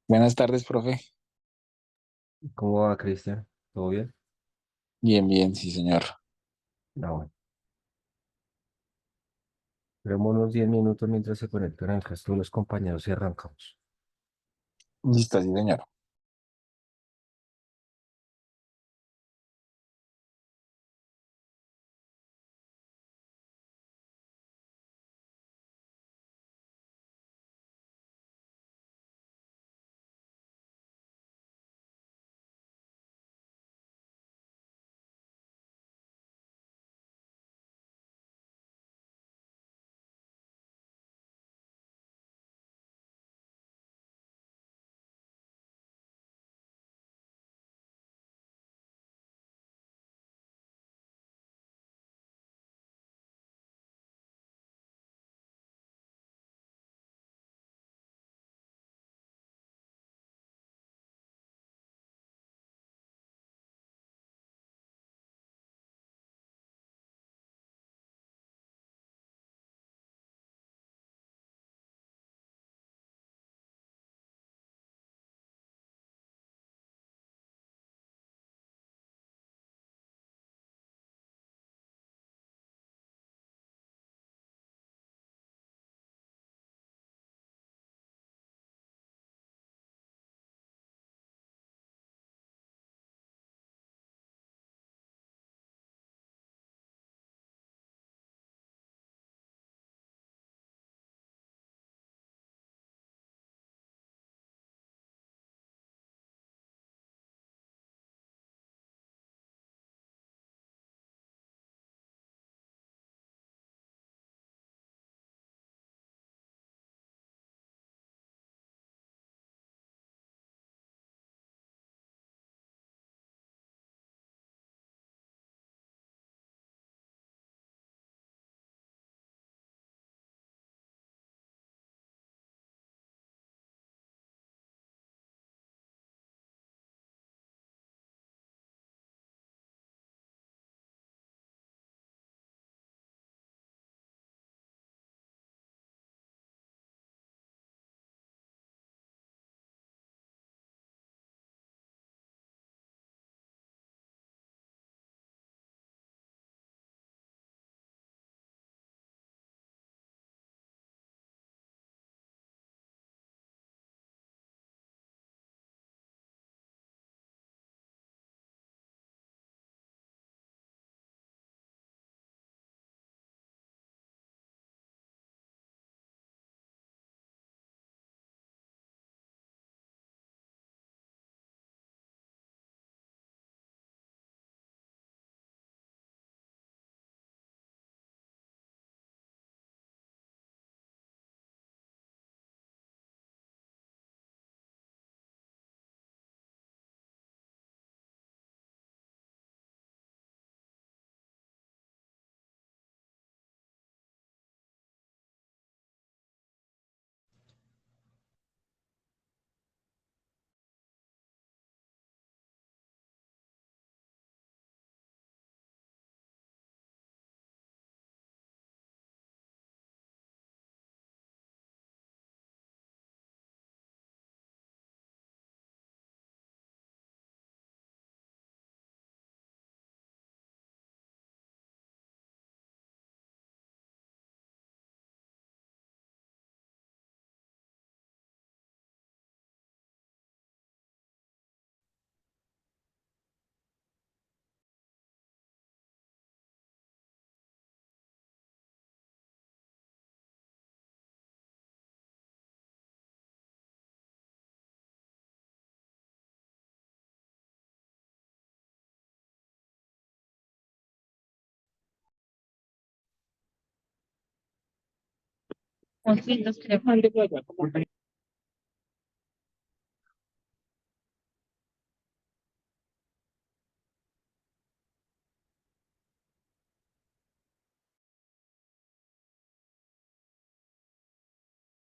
Buenas tardes, profe. ¿Cómo va, Cristian? ¿Todo bien? Bien, bien, sí, señor. No, bueno. Esperemos unos 10 minutos mientras se conectan acá todos los compañeros y arrancamos. Listo, sí, señor.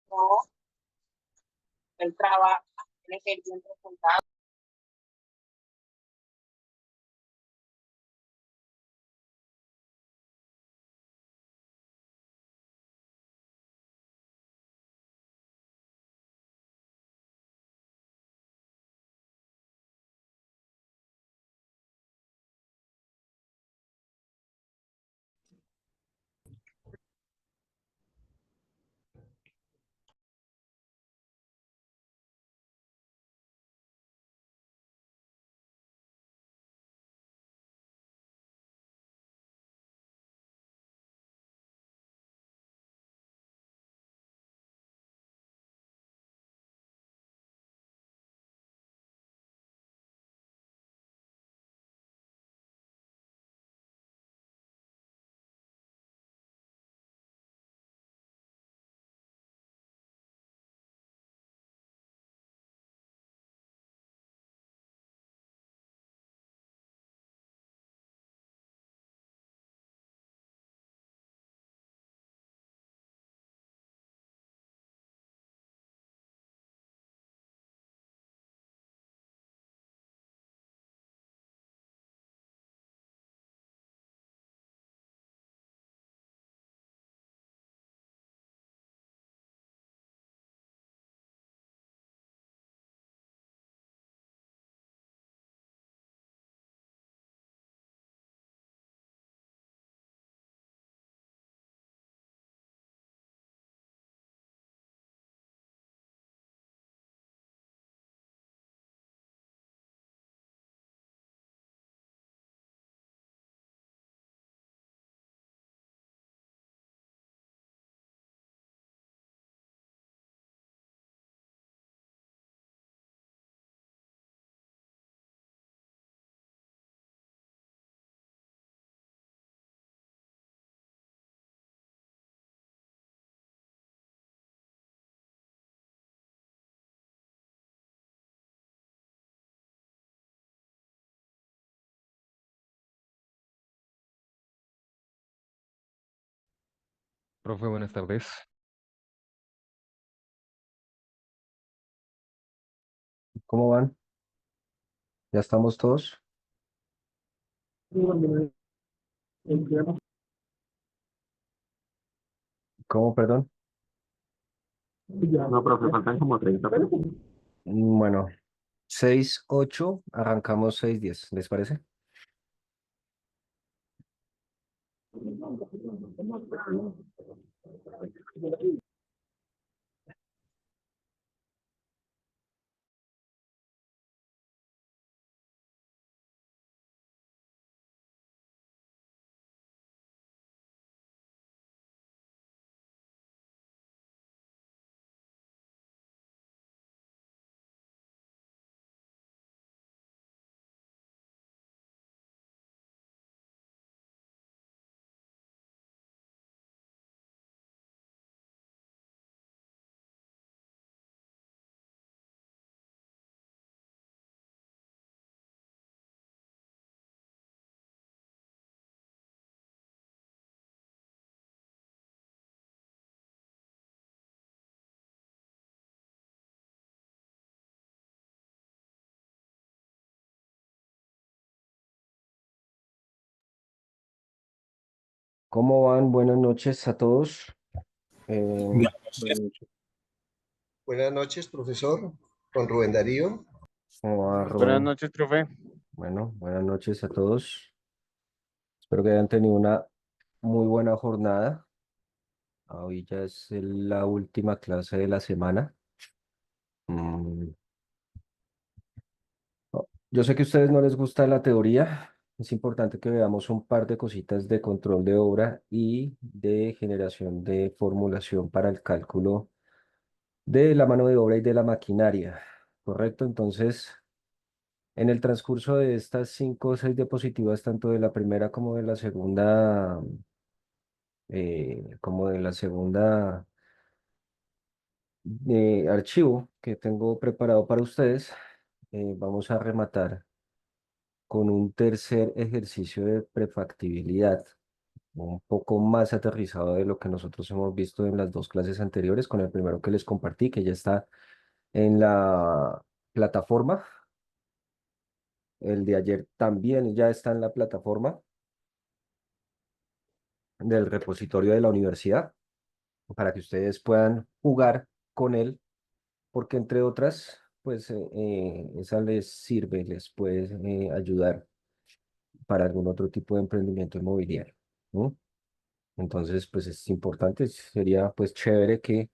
No, él trabaja, tiene que ir bien presentado. Profe, buenas tardes. ¿Cómo van? ¿Ya estamos todos? ¿Cómo, perdón? No, profe, faltan como 30. Bueno, 6:08, arrancamos 6:10, ¿les parece? ¿Cómo van? Buenas noches a todos. Eh, Buenas noches, profesor, con Rubén Darío. ¿Cómo va, Buenas Rubén? noches, profe. Bueno, buenas noches a todos. Espero que hayan tenido una muy buena jornada. Hoy ya es la última clase de la semana. Mm, Yo sé que a ustedes no les gusta la teoría. Es importante que veamos un par de cositas de control de obra y de generación de formulación para el cálculo de la mano de obra y de la maquinaria. ¿Correcto? Entonces, en el transcurso de estas 5 o 6 diapositivas, tanto de la primera como de la segunda archivo que tengo preparado para ustedes, vamos a rematar con un tercer ejercicio de prefactibilidad, un poco más aterrizado de lo que nosotros hemos visto en las dos clases anteriores, con el primero que les compartí, que ya está en la plataforma. El de ayer también ya está en la plataforma del repositorio de la universidad, para que ustedes puedan jugar con él, porque entre otras, pues esa les sirve, les puede ayudar para algún otro tipo de emprendimiento inmobiliario, ¿no? Entonces, pues es importante, sería pues chévere que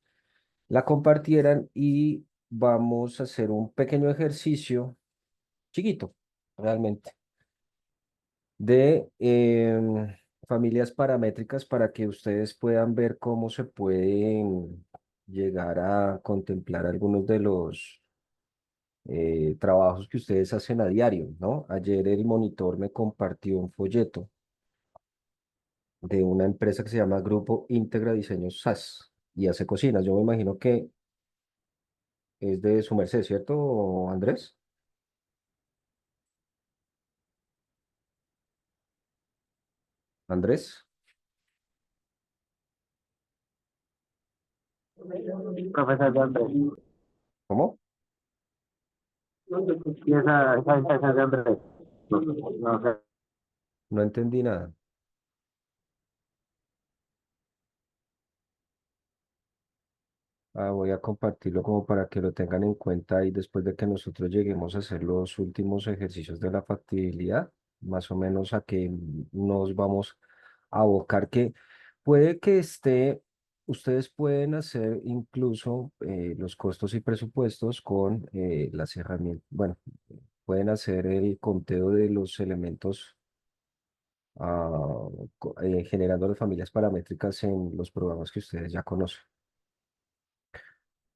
la compartieran y vamos a hacer un pequeño ejercicio chiquito, realmente, de familias paramétricas para que ustedes puedan ver cómo se pueden llegar a contemplar algunos de los trabajos que ustedes hacen a diario, ¿no? Ayer el monitor me compartió un folleto de una empresa que se llama Grupo Integra Diseños SAS y hace cocinas. Yo me imagino que es de su merced, ¿cierto, Andrés? Andrés, Profesor de Andrés. ¿cómo? Y esa empresa de Andrés. No, no sé. No entendí nada. Voy a compartirlo como para que lo tengan en cuenta y después de que nosotros lleguemos a hacer los últimos ejercicios de la factibilidad, más o menos a que nos vamos a abocar, que puede que ustedes pueden hacer incluso los costos y presupuestos con las herramientas, bueno, pueden hacer el conteo de los elementos generando las familias paramétricas en los programas que ustedes ya conocen.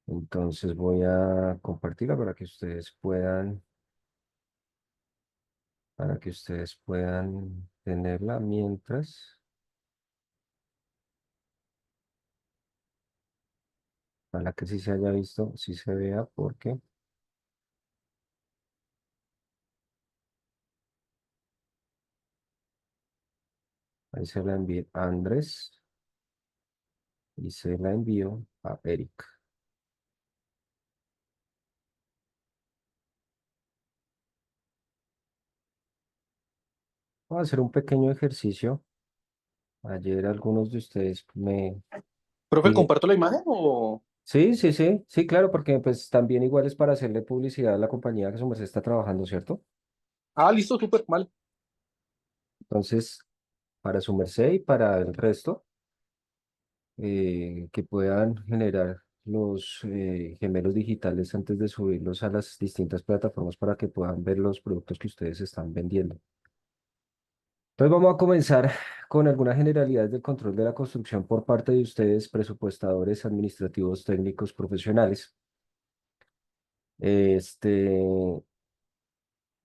Entonces voy a compartirla para que ustedes puedan tenerla mientras, para que sí se haya visto, sí se vea, porque ahí se la envié a Andrés. y se la envío a Eric. Voy a hacer un pequeño ejercicio. Ayer algunos de ustedes me Profe, piden. ¿comparto la imagen o...? Sí, sí, sí, sí, claro, porque pues también igual es para hacerle publicidad a la compañía que su merced está trabajando, ¿cierto? Ah, listo, súper mal. Entonces, para su merced y para el resto, que puedan generar los gemelos digitales antes de subirlos a las distintas plataformas para que puedan ver los productos que ustedes están vendiendo. Entonces vamos a comenzar con algunas generalidades del control de la construcción por parte de ustedes, presupuestadores, administrativos, técnicos, profesionales. Este,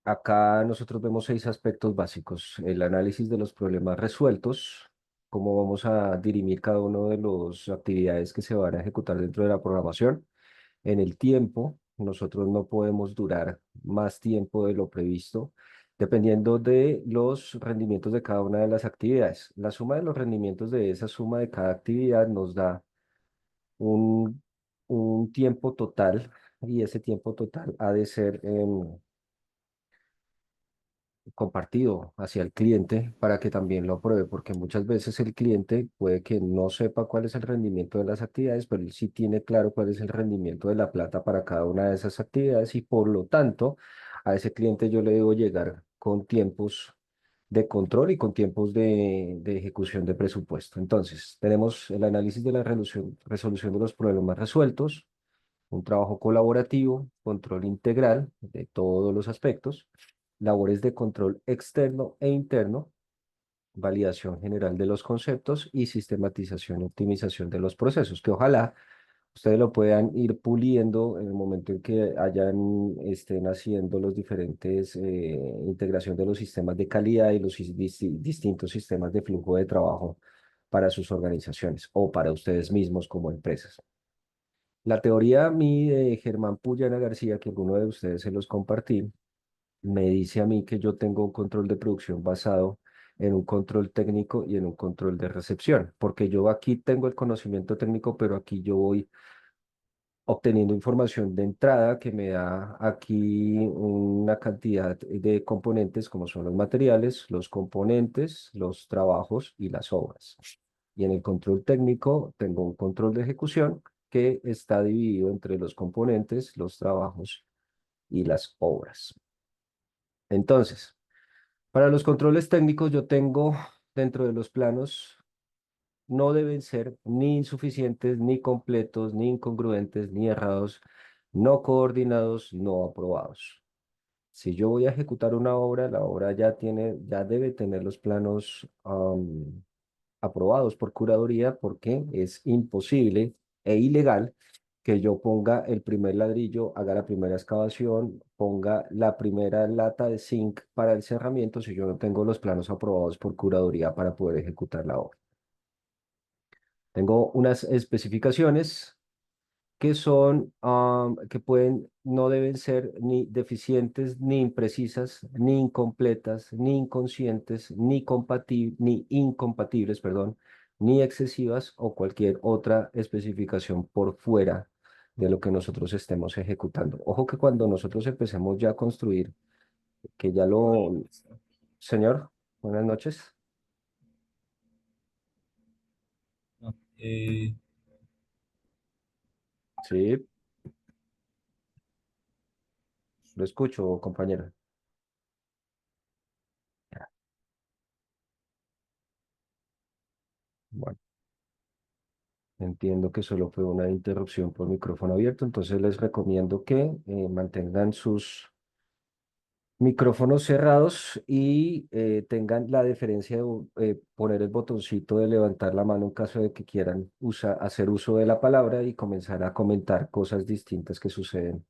Acá nosotros vemos 6 aspectos básicos: el análisis de los problemas resueltos, cómo vamos a dirimir cada uno de las actividades que se van a ejecutar dentro de la programación. En el tiempo, nosotros no podemos durar más tiempo de lo previsto, dependiendo de los rendimientos de cada una de las actividades. La suma de los rendimientos de esa suma de cada actividad nos da un, un tiempo total, y ese tiempo total ha de ser compartido hacia el cliente para que también lo apruebe, porque muchas veces el cliente puede que no sepa cuál es el rendimiento de las actividades, pero él sí tiene claro cuál es el rendimiento de la plata para cada una de esas actividades, y por lo tanto a ese cliente yo le debo llegar con tiempos de control y con tiempos de ejecución de presupuesto. Entonces, tenemos el análisis de la resolución de los problemas resueltos, un trabajo colaborativo, control integral de todos los aspectos, labores de control externo e interno, validación general de los conceptos y sistematización y optimización de los procesos, que ojalá ustedes lo puedan ir puliendo en el momento en que estén haciendo los diferentes integración de los sistemas de calidad y los distintos sistemas de flujo de trabajo para sus organizaciones o para ustedes mismos como empresas. La teoría a mí de Germán Puyana García, que alguno de ustedes se los compartí, me dice a mí que yo tengo un control de producción basado en un control técnico y en un control de recepción, porque yo aquí tengo el conocimiento técnico, pero aquí yo voy obteniendo información de entrada que me da aquí una cantidad de componentes como son los materiales, los componentes, los trabajos y las obras. Y en el control técnico tengo un control de ejecución que está dividido entre los componentes, los trabajos y las obras. Entonces, para los controles técnicos yo tengo dentro de los planos, no deben ser ni insuficientes, ni completos, ni incongruentes, ni errados, no coordinados, no aprobados. Si yo voy a ejecutar una obra, la obra ya debe tener los planos aprobados por curaduría, porque es imposible e ilegal que yo ponga el primer ladrillo, haga la primera excavación, ponga la primera lata de zinc para el cerramiento si yo no tengo los planos aprobados por curaduría para poder ejecutar la obra. Tengo unas especificaciones que no deben ser ni deficientes, ni imprecisas, ni incompletas, ni inconscientes, ni incompatibles, perdón, ni excesivas o cualquier otra especificación por fuera de lo que nosotros estemos ejecutando. Ojo que cuando nosotros empecemos ya a construir, que ya lo... Señor, buenas noches. No, eh, Sí, lo escucho, compañero. Bueno. Entiendo que solo fue una interrupción por micrófono abierto, entonces les recomiendo que mantengan sus micrófonos cerrados y tengan la deferencia de poner el botoncito de levantar la mano en caso de que quieran hacer uso de la palabra y comenzar a comentar cosas distintas que suceden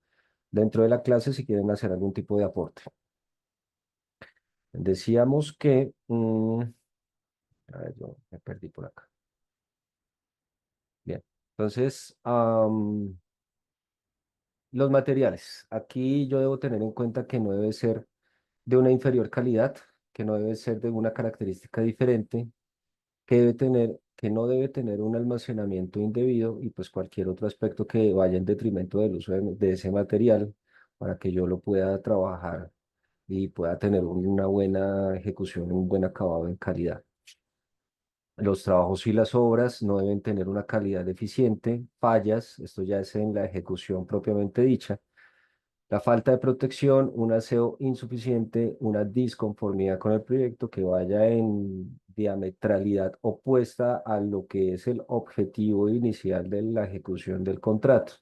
dentro de la clase si quieren hacer algún tipo de aporte. Decíamos que... a ver, yo me perdí por acá. Bien, entonces... los materiales. Aquí yo debo tener en cuenta que no debe ser de una inferior calidad, que no debe ser de una característica diferente, que debe tener que no debe tener un almacenamiento indebido y pues cualquier otro aspecto que vaya en detrimento del uso de ese material para que yo lo pueda trabajar y pueda tener una buena ejecución, un buen acabado en calidad. Los trabajos y las obras no deben tener una calidad deficiente, fallas, esto ya es en la ejecución propiamente dicha. La falta de protección, un aseo insuficiente, una disconformidad con el proyecto que vaya en diametralidad opuesta a lo que es el objetivo inicial de la ejecución del contrato.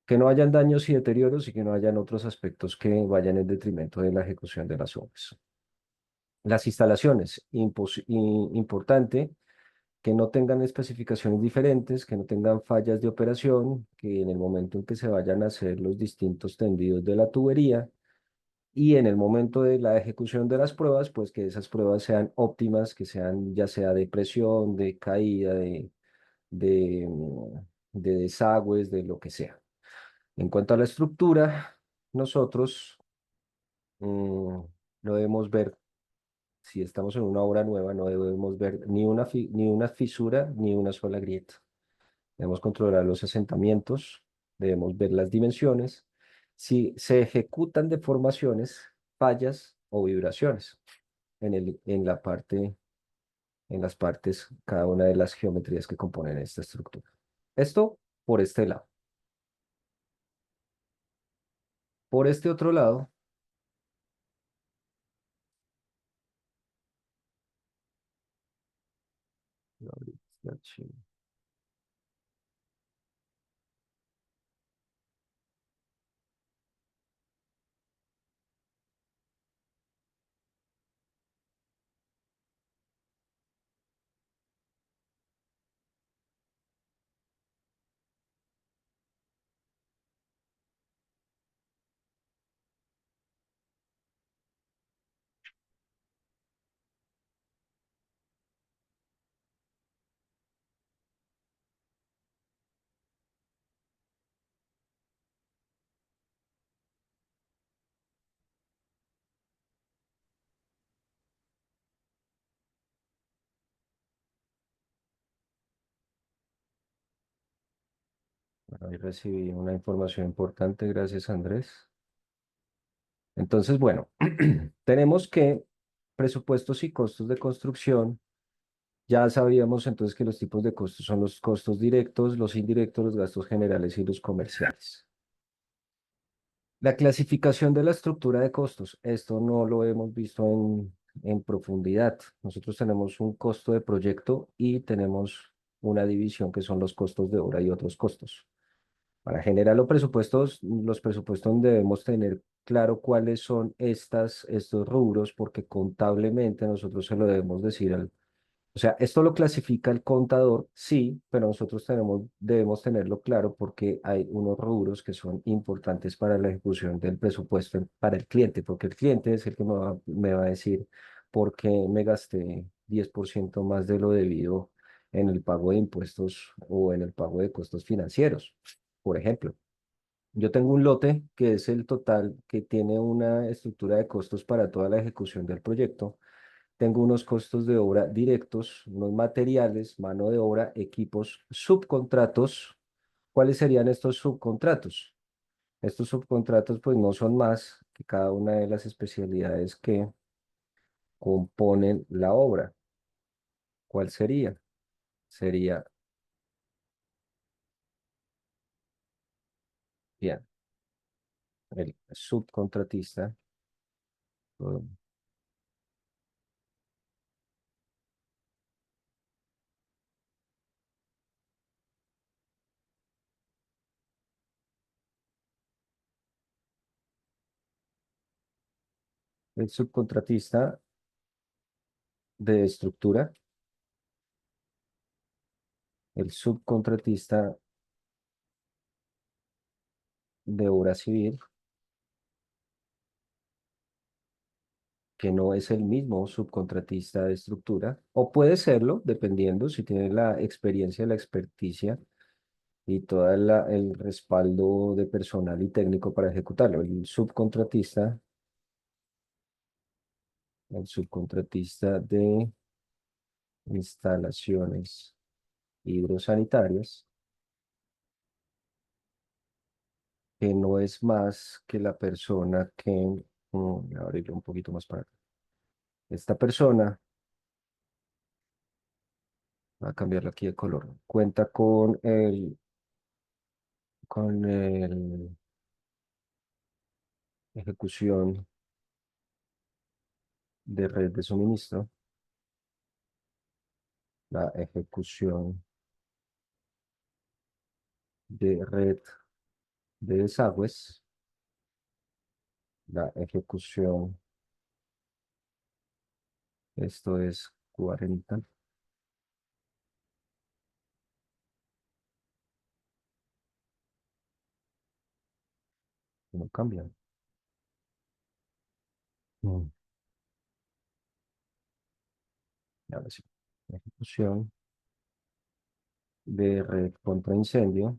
Que no hayan daños y deterioros y que no hayan otros aspectos que vayan en detrimento de la ejecución de las obras. Las instalaciones, importante que no tengan especificaciones diferentes, que no tengan fallas de operación, que en el momento en que se vayan a hacer los distintos tendidos de la tubería y en el momento de la ejecución de las pruebas, pues que esas pruebas sean óptimas, que sean ya sea de presión, de caída, de, de desagües, de lo que sea. En cuanto a la estructura, nosotros no debemos ver, si estamos en una obra nueva, no debemos ver ni una fisura ni una sola grieta. Debemos controlar los asentamientos, debemos ver las dimensiones, si se ejecutan deformaciones, fallas o vibraciones en la parte, en las partes, cada una de las geometrías que componen esta estructura. Esto por este lado. Por este otro lado, ahí recibí una información importante, gracias Andrés. Entonces, bueno, tenemos que presupuestos y costos de construcción. Ya sabíamos entonces que los tipos de costos son los costos directos, los indirectos, los gastos generales y los comerciales. La clasificación de la estructura de costos, esto no lo hemos visto en profundidad. Nosotros tenemos un costo de proyecto y tenemos una división que son los costos de obra y otros costos. Para generar los presupuestos debemos tener claro cuáles son estos rubros, porque contablemente nosotros se lo debemos decir o sea, esto lo clasifica el contador, sí, pero nosotros debemos tenerlo claro porque hay unos rubros que son importantes para la ejecución del presupuesto para el cliente, porque el cliente es el que me va a decir por qué me gasté 10% más de lo debido en el pago de impuestos o en el pago de costos financieros. Por ejemplo, yo tengo un lote que es el total que tiene una estructura de costos para toda la ejecución del proyecto. Tengo unos costos de obra directos, unos materiales, mano de obra, equipos, subcontratos. ¿Cuáles serían estos subcontratos? Estos subcontratos pues no son más que cada una de las especialidades que componen la obra. ¿Cuál sería? Sería, bien, el subcontratista, um, el subcontratista de estructura, el subcontratista de obra civil, que no es el mismo subcontratista de estructura, o puede serlo, dependiendo si tiene la experiencia, la experticia y todo el respaldo de personal y técnico para ejecutarlo. El subcontratista de instalaciones hidrosanitarias, que no es más que la persona que, voy a abrirlo un poquito más para acá. Esta persona, va a cambiarlo aquí de color, cuenta con el ejecución de red de suministro, la ejecución de red de desagües, la ejecución, esto es 40, no cambia. Mm, Ahora sí, ejecución de red contra incendio.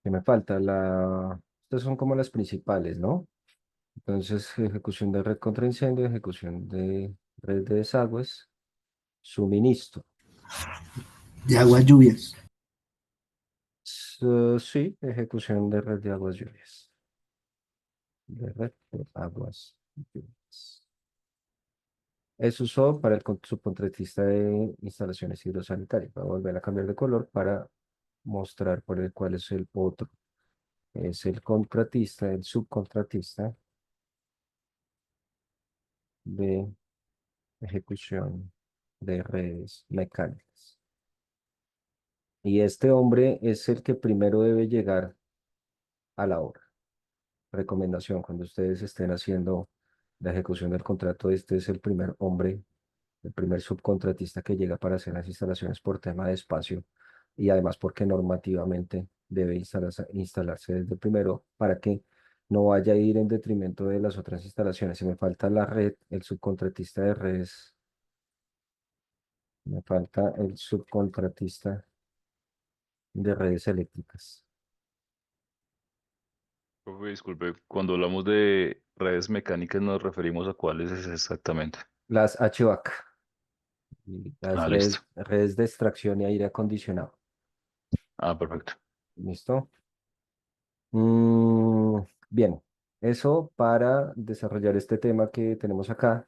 Que me falta estas son como las principales, ¿no? Entonces, ejecución de red contra incendio, ejecución de red de desagües, suministro. De aguas lluvias. Sí, ejecución de red de aguas lluvias. De red de aguas lluvias. Eso son para el subcontratista de instalaciones hidrosanitarias. Voy a volver a cambiar de color para mostrar cuál es el otro. Es el contratista, el subcontratista de ejecución de redes mecánicas. Y este hombre es el que primero debe llegar a la obra. Recomendación, cuando ustedes estén haciendo la ejecución del contrato, este es el primer hombre, el primer subcontratista que llega para hacer las instalaciones por tema de espacio y además porque normativamente debe instalarse desde primero para que no vaya a ir en detrimento de las otras instalaciones. Si me falta la red, el subcontratista de redes, me falta el subcontratista de redes eléctricas. Profe, disculpe, cuando hablamos de redes mecánicas nos referimos a cuáles es exactamente. Las HVAC, y las Ah, listo. redes de extracción y aire acondicionado. Ah, perfecto. ¿Listo? Bien, eso para desarrollar este tema que tenemos acá,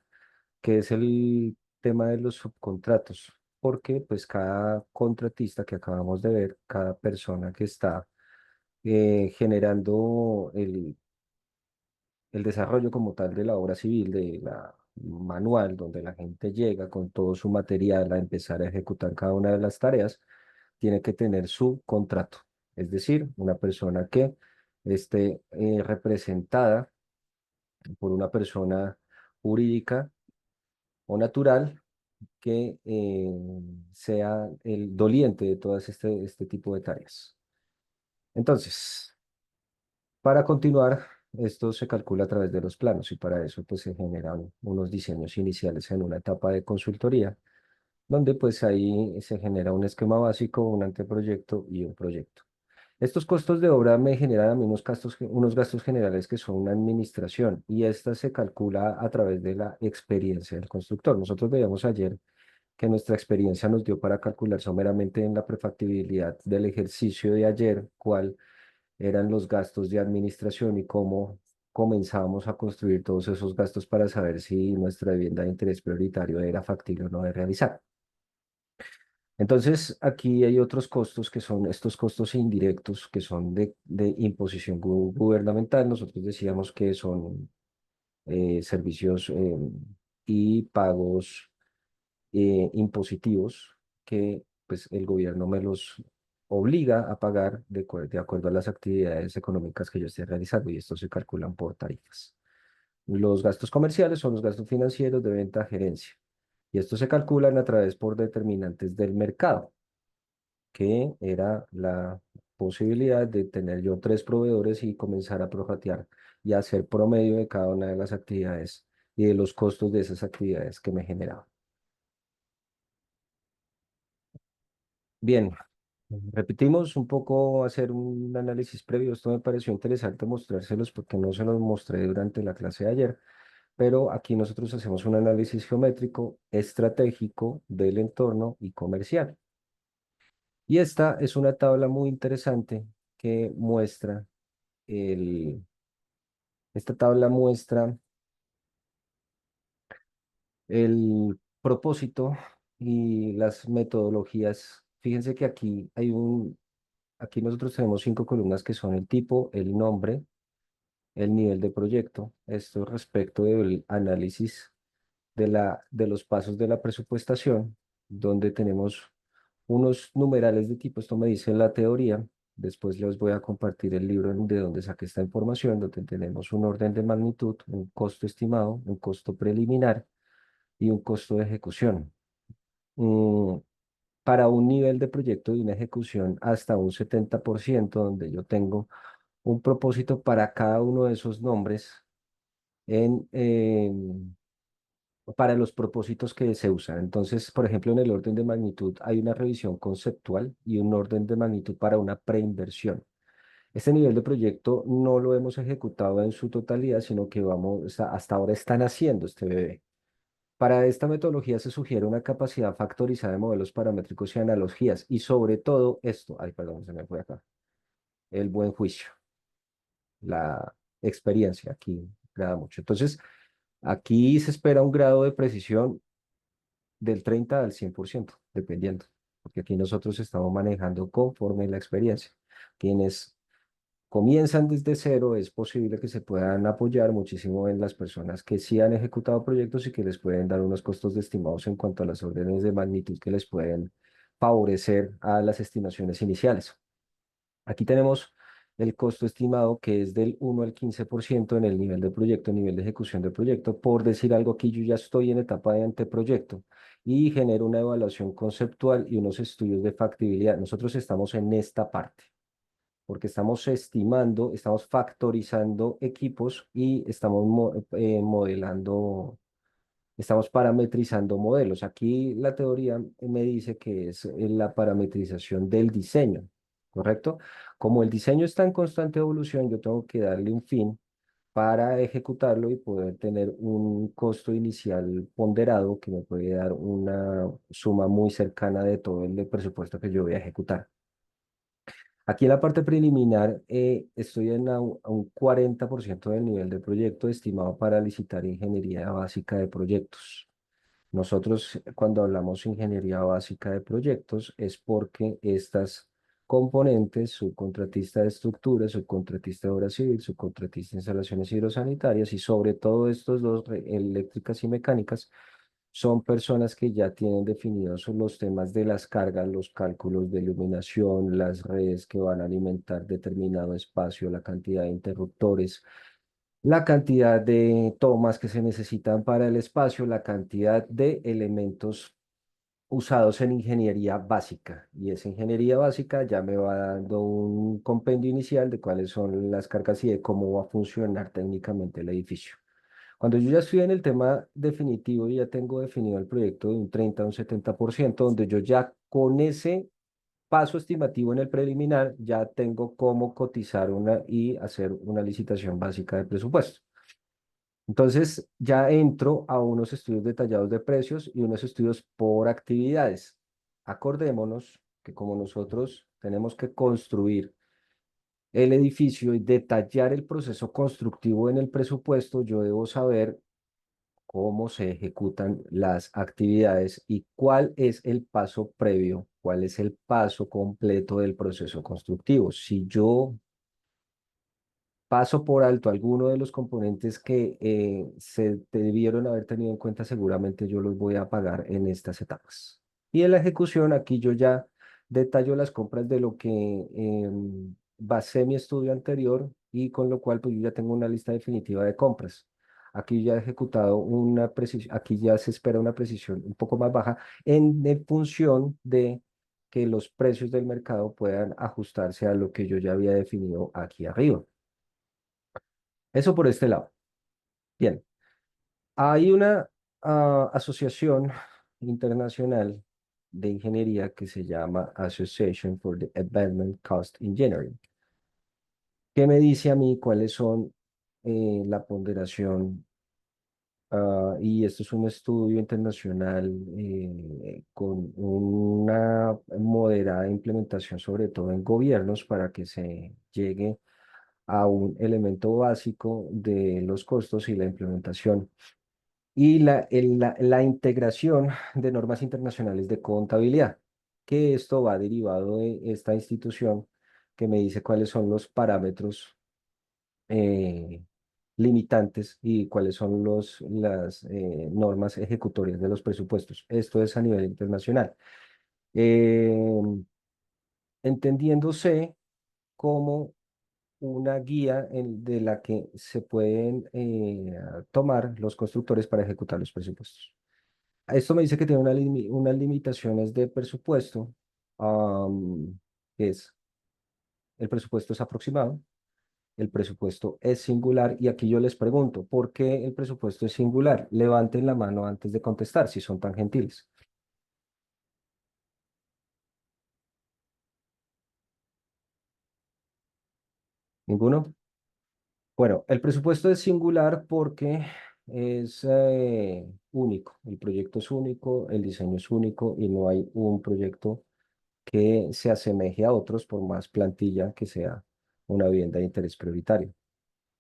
que es el tema de los subcontratos, porque pues cada contratista que acabamos de ver, cada persona que está generando el desarrollo como tal de la obra civil, de la manual, donde la gente llega con todo su material a empezar a ejecutar cada una de las tareas, tiene que tener su contrato, es decir, una persona que esté representada por una persona jurídica o natural que sea el doliente de todas este tipo de tareas. Entonces, para continuar, esto se calcula a través de los planos y para eso pues se generan unos diseños iniciales en una etapa de consultoría, donde pues ahí se genera un esquema básico, un anteproyecto y un proyecto. Estos costos de obra me generan a mí unos gastos generales que son una administración y esta se calcula a través de la experiencia del constructor. Nosotros veíamos ayer que nuestra experiencia nos dio para calcular someramente en la prefactibilidad del ejercicio de ayer, cuál eran los gastos de administración y cómo comenzamos a construir todos esos gastos para saber si nuestra vivienda de interés prioritario era factible o no de realizar. Entonces, aquí hay otros costos que son estos costos indirectos, que son de imposición gubernamental. Nosotros decíamos que son servicios y pagos impositivos que pues, el gobierno me los obliga a pagar de acuerdo a las actividades económicas que yo esté realizando y estos se calculan por tarifas. Los gastos comerciales son los gastos financieros de venta gerencia y estos se calculan a través por determinantes del mercado, que era la posibilidad de tener yo tres proveedores y comenzar a prorratear y hacer promedio de cada una de las actividades y de los costos de esas actividades que me generaban. Bien, repetimos un poco, hacer un análisis previo. Esto me pareció interesante mostrárselos porque no se los mostré durante la clase de ayer. pero aquí nosotros hacemos un análisis geométrico estratégico del entorno y comercial. Y esta es una tabla muy interesante que muestra esta tabla muestra el propósito y las metodologías. Fíjense que aquí nosotros tenemos 5 columnas que son el tipo, el nombre, el nivel de proyecto. Esto respecto del análisis de los pasos de la presupuestación, donde tenemos unos numerales de tipo, esto me dice la teoría. Después les voy a compartir el libro de donde saqué esta información, donde tenemos un orden de magnitud, un costo estimado, un costo preliminar y un costo de ejecución. Mm, para un nivel de proyecto de una ejecución hasta un 70%, donde yo tengo un propósito para cada uno de esos nombres en, para los propósitos que se usan. Entonces, por ejemplo, en el orden de magnitud hay una revisión conceptual y un orden de magnitud para una preinversión. Este nivel de proyecto no lo hemos ejecutado en su totalidad, sino que hasta ahora están haciendo este bebé. Para esta metodología se sugiere una capacidad factorizada de modelos paramétricos y analogías, y sobre todo esto, ay, perdón, se me fue acá, el buen juicio, la experiencia, aquí agrada mucho. Entonces, aquí se espera un grado de precisión del 30 al 100%, dependiendo, porque aquí nosotros estamos manejando conforme la experiencia. Quienes comienzan desde cero, es posible que se puedan apoyar muchísimo en las personas que sí han ejecutado proyectos y que les pueden dar unos costos de estimados en cuanto a las órdenes de magnitud que les pueden favorecer a las estimaciones iniciales. Aquí tenemos el costo estimado que es del 1 al 15% en el nivel de proyecto, nivel de ejecución de proyecto. Por decir algo, aquí yo ya estoy en etapa de anteproyecto y genero una evaluación conceptual y unos estudios de factibilidad. Nosotros estamos en esta parte porque estamos estimando, estamos factorizando equipos y estamos modelando, estamos parametrizando modelos. Aquí la teoría me dice que es la parametrización del diseño, ¿correcto? Como el diseño está en constante evolución, yo tengo que darle un fin para ejecutarlo y poder tener un costo inicial ponderado que me puede dar una suma muy cercana de todo el presupuesto que yo voy a ejecutar. Aquí en la parte preliminar estoy a un 40% del nivel de proyecto estimado para licitar ingeniería básica de proyectos. Nosotros cuando hablamos ingeniería básica de proyectos es porque estas componentes, subcontratista de estructuras, subcontratista de obra civil, subcontratista de instalaciones hidrosanitarias y sobre todo estos dos, eléctricas y mecánicas, son personas que ya tienen definidos los temas de las cargas, los cálculos de iluminación, las redes que van a alimentar determinado espacio, la cantidad de interruptores, la cantidad de tomas que se necesitan para el espacio, la cantidad de elementos usados en ingeniería básica. Y esa ingeniería básica ya me va dando un compendio inicial de cuáles son las cargas y de cómo va a funcionar técnicamente el edificio. Cuando yo ya estoy en el tema definitivo y ya tengo definido el proyecto de un 30 a un 70%, donde yo ya con ese paso estimativo en el preliminar, ya tengo cómo cotizar y hacer una licitación básica de presupuesto. Entonces ya entro a unos estudios detallados de precios y unos estudios por actividades. Acordémonos que como nosotros tenemos que construir el edificio y detallar el proceso constructivo en el presupuesto, yo debo saber cómo se ejecutan las actividades y cuál es el paso previo, cuál es el paso completo del proceso constructivo. Si yo paso por alto alguno de los componentes que se debieron haber tenido en cuenta, seguramente yo los voy a pagar en estas etapas. Y en la ejecución, aquí yo ya detallo las compras de lo que basé mi estudio anterior y con lo cual pues yo ya tengo una lista definitiva de compras. Aquí ya he ejecutado una precisión, aquí ya se espera una precisión un poco más baja de función de que los precios del mercado puedan ajustarse a lo que yo ya había definido aquí arriba. Eso por este lado. Bien, hay una asociación internacional de ingeniería que se llama Association for the Advancement Cost Engineering, que me dice a mí cuáles son la ponderación y esto es un estudio internacional con una moderada implementación, sobre todo en gobiernos, para que se llegue a un elemento básico de los costos y la implementación y la integración de normas internacionales de contabilidad, que esto va derivado de esta institución que me dice cuáles son los parámetros eh, limitantes y cuáles son las normas ejecutorias de los presupuestos. Esto es a nivel internacional. Eh, Entendiéndose como una guía de la que se pueden tomar los constructores para ejecutar los presupuestos. Esto me dice que tiene unas limitaciones de presupuesto, que es el presupuesto es aproximado, el presupuesto es singular y aquí yo les pregunto, ¿por qué el presupuesto es singular? Levanten la mano antes de contestar, si son tan gentiles. ¿Ninguno? Bueno, el presupuesto es singular porque es único. El proyecto es único, el diseño es único y no hay un proyecto que se asemeje a otros por más plantilla que sea una vivienda de interés prioritario.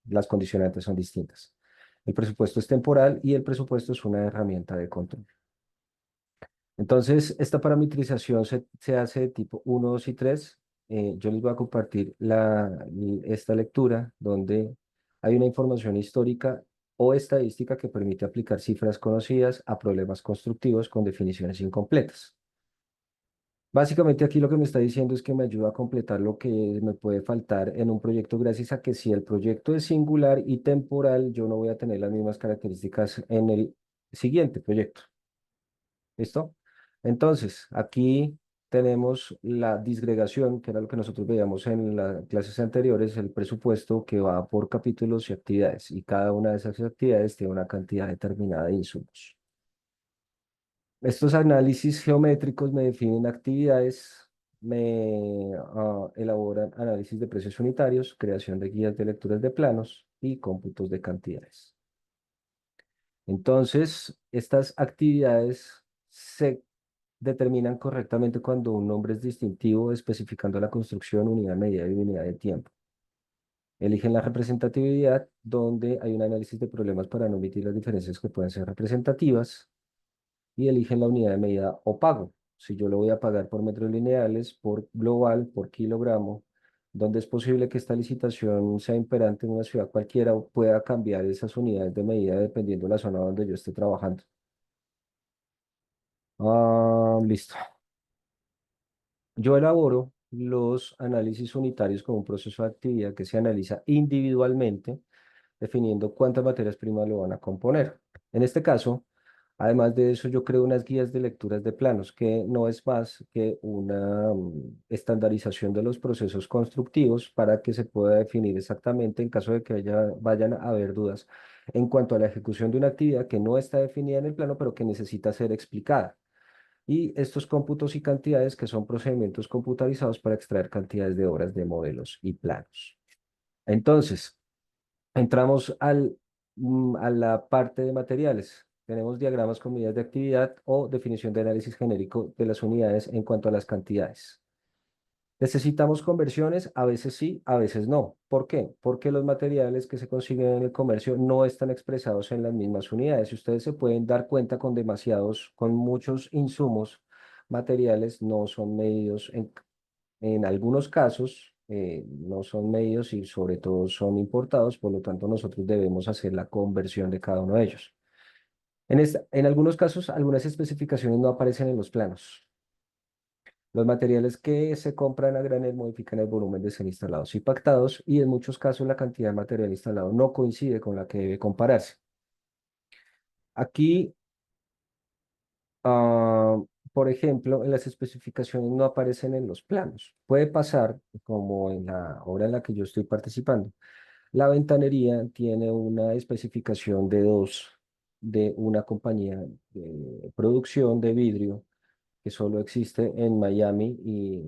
Las condicionantes son distintas. El presupuesto es temporal y el presupuesto es una herramienta de control. Entonces, esta parametrización se hace de tipo 1, 2 y 3. Yo les voy a compartir esta lectura donde hay una información histórica o estadística que permite aplicar cifras conocidas a problemas constructivos con definiciones incompletas. Básicamente aquí lo que me está diciendo es que me ayuda a completar lo que me puede faltar en un proyecto gracias a que si el proyecto es singular y temporal, yo no voy a tener las mismas características en el siguiente proyecto. ¿Listo? Entonces, aquí tenemos la disgregación, que era lo que nosotros veíamos en las clases anteriores, el presupuesto que va por capítulos y actividades, y cada una de esas actividades tiene una cantidad determinada de insumos. Estos análisis geométricos me definen actividades, me elaboran análisis de precios unitarios, creación de guías de lecturas de planos y cómputos de cantidades. Entonces, estas actividades se determinan correctamente cuando un nombre es distintivo, especificando la construcción, unidad, medida y unidad de tiempo. Eligen la representatividad, donde hay un análisis de problemas para no omitir las diferencias que pueden ser representativas, y eligen la unidad de medida o pago. Si yo lo voy a pagar por metros lineales, por global, por kilogramo, donde es posible que esta licitación sea imperante en una ciudad cualquiera o pueda cambiar esas unidades de medida dependiendo de la zona donde yo esté trabajando. Listo. Yo elaboro los análisis unitarios como un proceso de actividad que se analiza individualmente, definiendo cuántas materias primas lo van a componer. En este caso, además de eso, yo creo unas guías de lecturas de planos, que no es más que una estandarización de los procesos constructivos para que se pueda definir exactamente en caso de que vayan a haber dudas en cuanto a la ejecución de una actividad que no está definida en el plano, pero que necesita ser explicada. Y estos cómputos y cantidades que son procedimientos computarizados para extraer cantidades de obras de modelos y planos. Entonces, entramos a la parte de materiales. Tenemos diagramas con medidas de actividad o definición de análisis genérico de las unidades en cuanto a las cantidades. ¿Necesitamos conversiones? A veces sí, a veces no. ¿Por qué? Porque los materiales que se consiguen en el comercio no están expresados en las mismas unidades. Y ustedes se pueden dar cuenta con muchos insumos materiales no son medidos en algunos casos, no son medidos y sobre todo son importados, por lo tanto nosotros debemos hacer la conversión de cada uno de ellos. En algunos casos, algunas especificaciones no aparecen en los planos. Los materiales que se compran a granel modifican el volumen de ser instalados y pactados y en muchos casos la cantidad de material instalado no coincide con la que debe compararse. Aquí, ah, por ejemplo, en las especificaciones no aparecen en los planos. Puede pasar, como en la obra en la que yo estoy participando. La ventanería tiene una especificación de de una compañía de producción de vidrio que solo existe en Miami y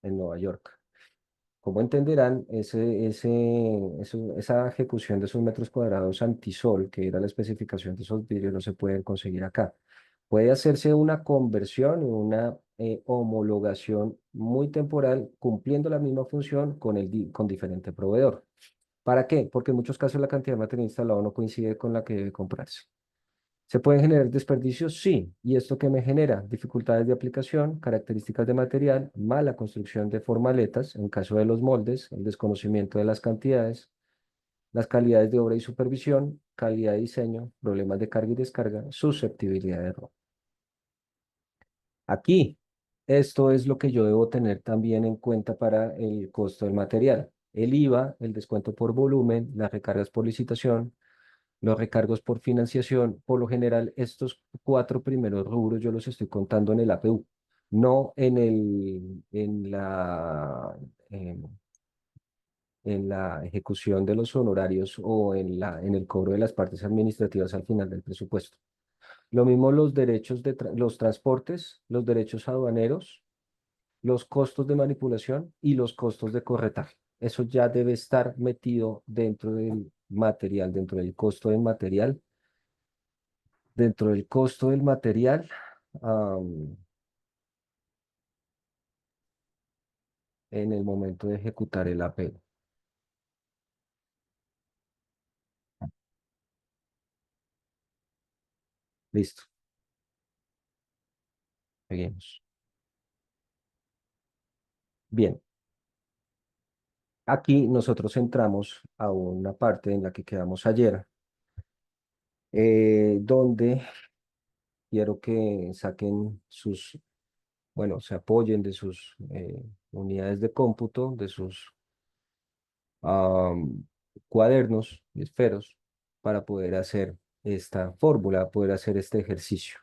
en Nueva York. Como entenderán, esa ejecución de esos metros cuadrados antisol, que era la especificación de esos vidrios, no se pueden conseguir acá. Puede hacerse una conversión y una homologación muy temporal, cumpliendo la misma función con diferente proveedor. ¿Para qué? Porque en muchos casos la cantidad de material instalado no coincide con la que debe comprarse. ¿Se pueden generar desperdicios? Sí. ¿Y esto qué me genera? Dificultades de aplicación, características de material, mala construcción de formaletas, en caso de los moldes, el desconocimiento de las cantidades, las calidades de obra y supervisión, calidad de diseño, problemas de carga y descarga, susceptibilidad de error. Aquí, esto es lo que yo debo tener también en cuenta para el costo del material. El IVA, el descuento por volumen, las recargas por licitación, los recargos por financiación. Por lo general, estos cuatro primeros rubros yo los estoy contando en el APU, no en la ejecución de los honorarios o en el cobro de las partes administrativas al final del presupuesto. Lo mismo los derechos de los transportes, los derechos aduaneros, los costos de manipulación y los costos de corretaje. Eso ya debe estar metido dentro del material, dentro del costo del material. Dentro del costo del material, en el momento de ejecutar el apego. Listo, seguimos. Bien, aquí nosotros entramos a una parte en la que quedamos ayer, donde quiero que saquen bueno, se apoyen de sus unidades de cómputo, de sus cuadernos y esferos para poder hacer esta fórmula, poder hacer este ejercicio.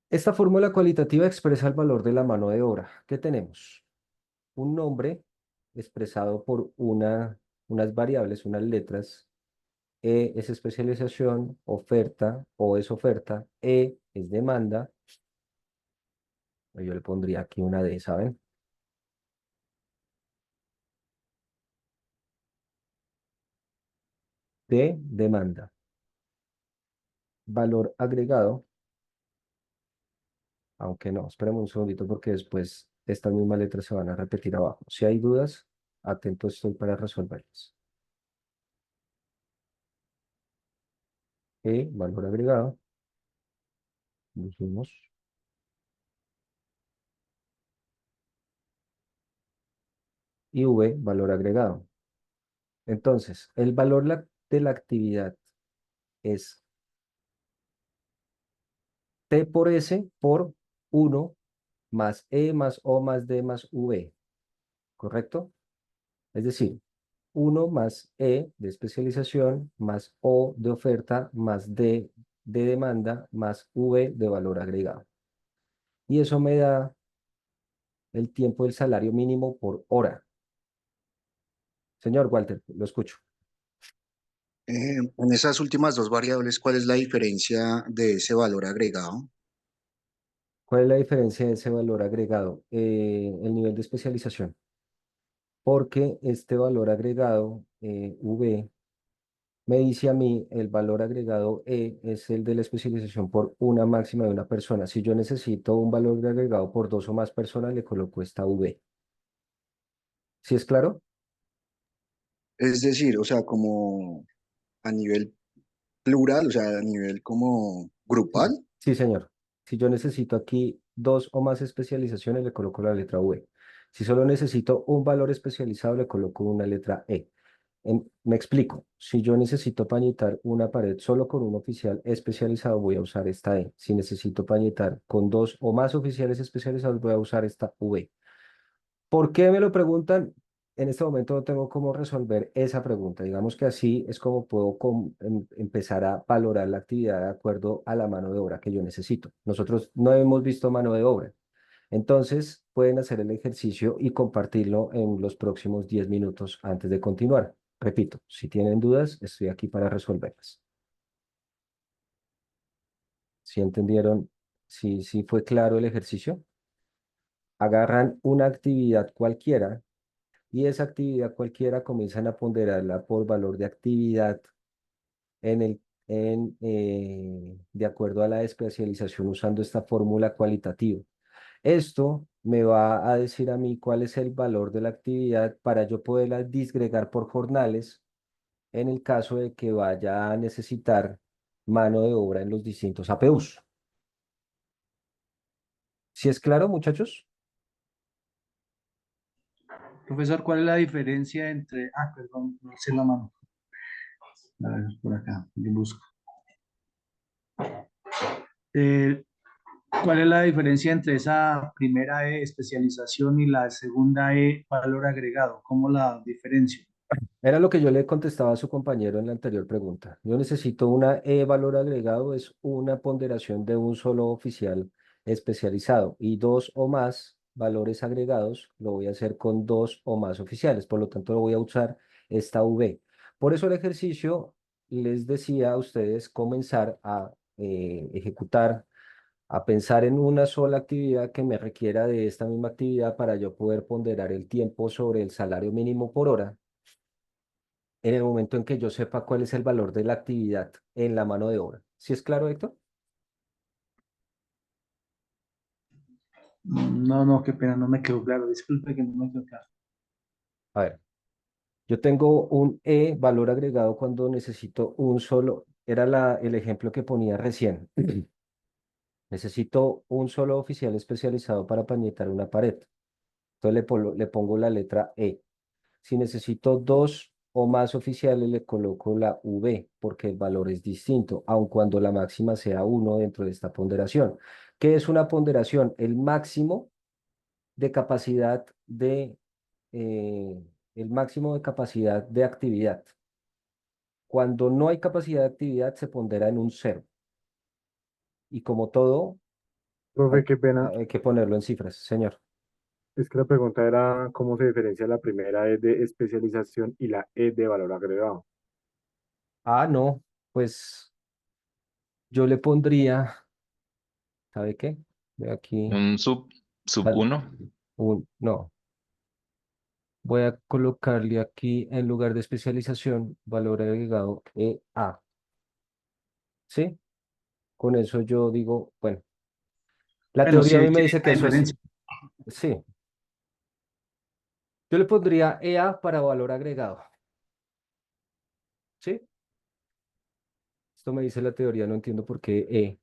Esta fórmula cualitativa expresa el valor de la mano de obra. ¿Qué tenemos? Un nombre expresado por unas variables, unas letras. E es especialización, oferta, O es oferta, E es demanda. Yo le pondría aquí una D, ¿saben? D, demanda. Valor agregado, aunque no, esperemos un segundito porque después estas mismas letras se van a repetir abajo. Si hay dudas, atento estoy para resolverlas. E, valor agregado. Dijimos. Y V, valor agregado. Entonces, el valor de la actividad es T por S por 1 más E más O más D más V, ¿correcto? Es decir, 1 más E de especialización más O de oferta más D de demanda más V de valor agregado. Y eso me da el tiempo del salario mínimo por hora. Señor Walter, lo escucho. En esas últimas dos variables, ¿cuál es la diferencia de ese valor agregado? ¿Cuál es la diferencia de ese valor agregado? El nivel de especialización. Porque este valor agregado, V, me dice a mí el valor agregado E es el de la especialización por una máxima de una persona. Si yo necesito un valor agregado por dos o más personas, le coloco esta V. ¿Sí es claro? Es decir, o sea, como a nivel plural, o sea, a nivel como Sí, grupal. sí, señor. Si yo necesito aquí dos o más especializaciones, le coloco la letra V. Si solo necesito un valor especializado, le coloco una letra E. Me explico. Si yo necesito pañitar una pared solo con un oficial especializado, voy a usar esta E. Si necesito pañitar con dos o más oficiales especializados, voy a usar esta V. ¿Por qué me lo preguntan? En este momento no tengo cómo resolver esa pregunta. Digamos que así es como puedo empezar a valorar la actividad de acuerdo a la mano de obra que yo necesito. Nosotros no hemos visto mano de obra. Entonces, pueden hacer el ejercicio y compartirlo en los próximos 10 minutos antes de continuar. Repito, si tienen dudas, estoy aquí para resolverlas. ¿Si entendieron? ¿Si fue claro el ejercicio? Agarran una actividad cualquiera y esa actividad cualquiera comienzan a ponderarla por valor de actividad en de acuerdo a la especialización usando esta fórmula cualitativa. Esto me va a decir a mí cuál es el valor de la actividad para yo poderla disgregar por jornales en el caso de que vaya a necesitar mano de obra en los distintos APUs. ¿Sí es claro, muchachos? Profesor, ¿cuál es la diferencia entre... Ah, perdón, no hice la mano. A ver, por acá, yo busco. Eh, ¿Cuál es la diferencia entre esa primera E, especialización, y la segunda E, valor agregado? ¿Cómo la diferencio? Era lo que yo le contestaba a su compañero en la anterior pregunta. Yo necesito una valor agregado, es una ponderación de un solo oficial especializado y dos o más valores agregados lo voy a hacer con dos o más oficiales. Por lo tanto, lo voy a usar esta V. Por eso el ejercicio les decía a ustedes comenzar a ejecutar, a pensar en una sola actividad que me requiera de esta misma actividad para yo poder ponderar el tiempo sobre el salario mínimo por hora en el momento en que yo sepa cuál es el valor de la actividad en la mano de obra. ¿Sí es claro, Héctor? No, no, qué pena, no me quedó claro. Disculpe que no me quedó claro. A ver, yo tengo un valor agregado cuando necesito un solo, era el ejemplo que ponía recién. Necesito un solo oficial especializado para pañetar una pared. Entonces le pongo la letra E. Si necesito dos o más oficiales, le coloco la V porque el valor es distinto, aun cuando la máxima sea uno dentro de esta ponderación. ¿Qué es una ponderación? El máximo de capacidad eh, el máximo de capacidad de actividad. Cuando no hay capacidad de actividad, se pondera en un cero. Y como todo, hay, Profe, qué pena. hay que ponerlo en cifras, señor. Es que la pregunta era cómo se diferencia la primera E de especialización y la E de valor agregado. Ah, no, pues yo le pondría, ¿sabe qué? De aquí, Un sub sal- 1. no, voy a colocarle aquí en lugar de especialización, valor agregado EA. ¿Sí? Con eso yo digo, bueno, la Bueno, teoría a sí, mí me sí, dice que la eso es, diferencia. sí. Yo le pondría EA para valor agregado. ¿Sí? Esto me dice la teoría, no entiendo por qué E.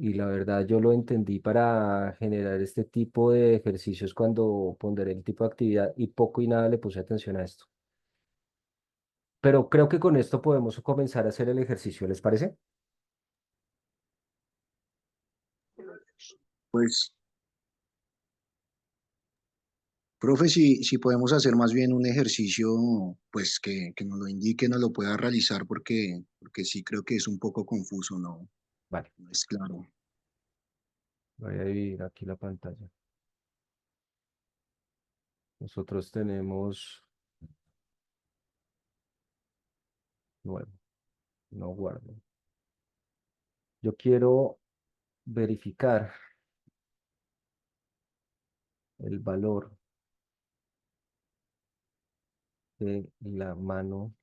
Y la verdad yo lo entendí para generar este tipo de ejercicios cuando ponderé el tipo de actividad y poco y nada le puse atención a esto. Pero creo que con esto podemos comenzar a hacer el ejercicio, ¿les parece? Pues, profe, si podemos hacer más bien un ejercicio, pues que nos lo indique, nos lo pueda realizar, porque sí creo que es un poco confuso, ¿no? Vale, No es claro. voy a dividir aquí la pantalla. Nosotros tenemos nuevo, no guardo. Yo quiero verificar el valor de la mano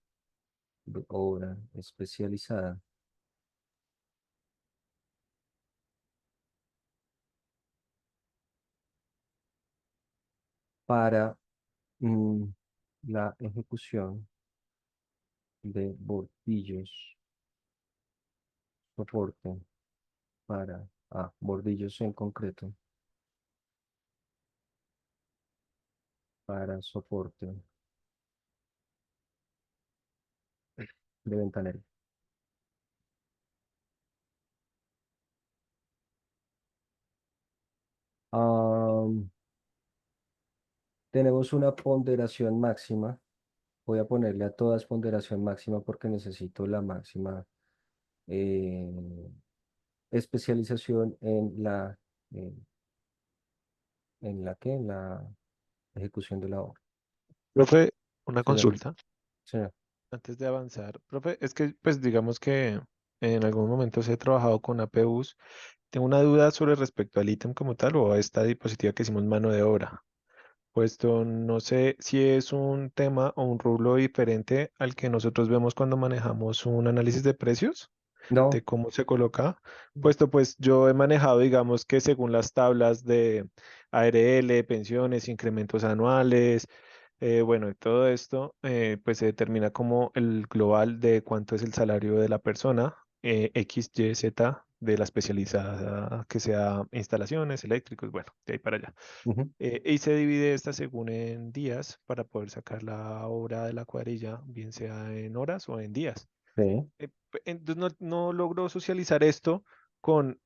de obra especializada para mm, la ejecución de bordillos, soporte para bordillos en concreto, para soporte de ventanero. Am, Tenemos una ponderación máxima. Voy a ponerle a todas ponderación máxima porque necesito la máxima eh, especialización eh, en la ejecución de la obra. Profe, una Señor, consulta señor. antes de avanzar. Profe, es que pues digamos que en algún momento he trabajado con APUs. Tengo una duda sobre respecto al ítem como tal o a esta diapositiva que hicimos mano de obra. puesto no sé si es un tema o un rublo diferente al que nosotros vemos cuando manejamos un análisis de precios, de No, cómo se coloca, puesto pues yo he manejado, digamos que según las tablas de ARL, pensiones, incrementos anuales, bueno, y todo esto, pues se determina como el global de cuánto es el salario de la persona, X, Y, Z, de la especializada, que sea instalaciones, eléctricos, bueno, de ahí para allá. ujú, Y se divide esta según en días para poder sacar la hora de la cuadrilla, bien sea en horas o en días. sí. Entonces no logro socializar esto con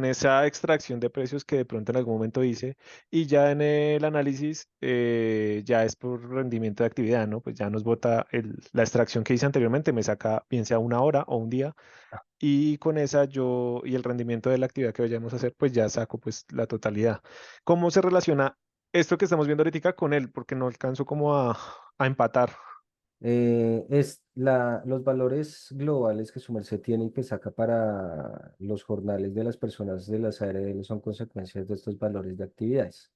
esa extracción de precios que de pronto en algún momento hice, y ya en el análisis ya es por rendimiento de actividad, ¿no? Pues ya nos bota la extracción que hice anteriormente, me saca bien sea una hora o un día, y con esa yo y el rendimiento de la actividad que vayamos a hacer, pues ya saco pues la totalidad. ¿Cómo se relaciona esto que estamos viendo ahorita con él? Porque no alcanzo como a empatar. Los valores globales que su merced tiene y que saca para los jornales de las personas de las ARL son consecuencias de estos valores de actividades.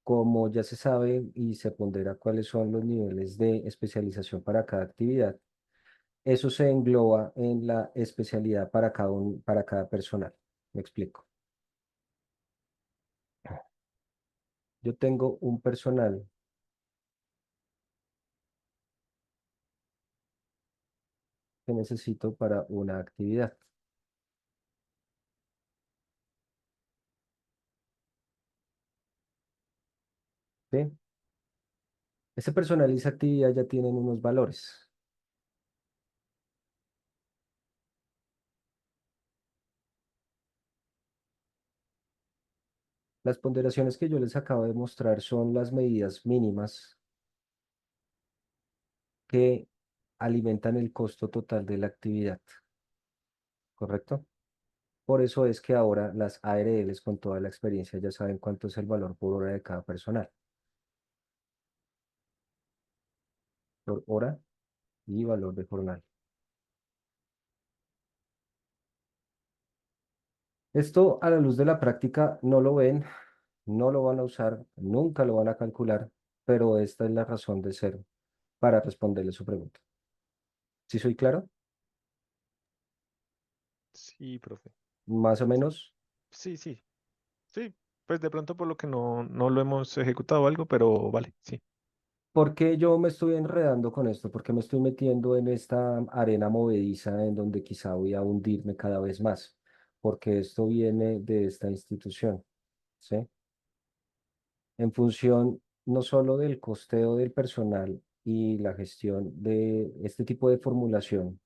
Como ya se sabe y se pondera cuáles son los niveles de especialización para cada actividad, eso se engloba en la especialidad para cada personal. Me explico. Yo tengo un personal que necesito para una actividad. ¿Sí? Ese personal y esa actividad ya tienen unos valores. Las ponderaciones que yo les acabo de mostrar son las medidas mínimas que alimentan el costo total de la actividad, ¿correcto? Por eso es que ahora las ARLs con toda la experiencia ya saben cuánto es el valor por hora de cada personal, por hora y valor de jornal. Esto a la luz de la práctica no lo ven, no lo van a usar, nunca lo van a calcular, pero esta es la razón de ser para responderle su pregunta. ¿Sí soy claro? Sí, profe. Más o menos. Sí, sí, sí. Pues de pronto por lo que no lo hemos ejecutado algo, pero vale, sí. ¿Por qué yo me estoy enredando con esto? ¿Por qué me estoy metiendo en esta arena movediza en donde quizá voy a hundirme cada vez más? Porque esto viene de esta institución, ¿sí? En función no solo del costeo del personal y la gestión de este tipo de formulación,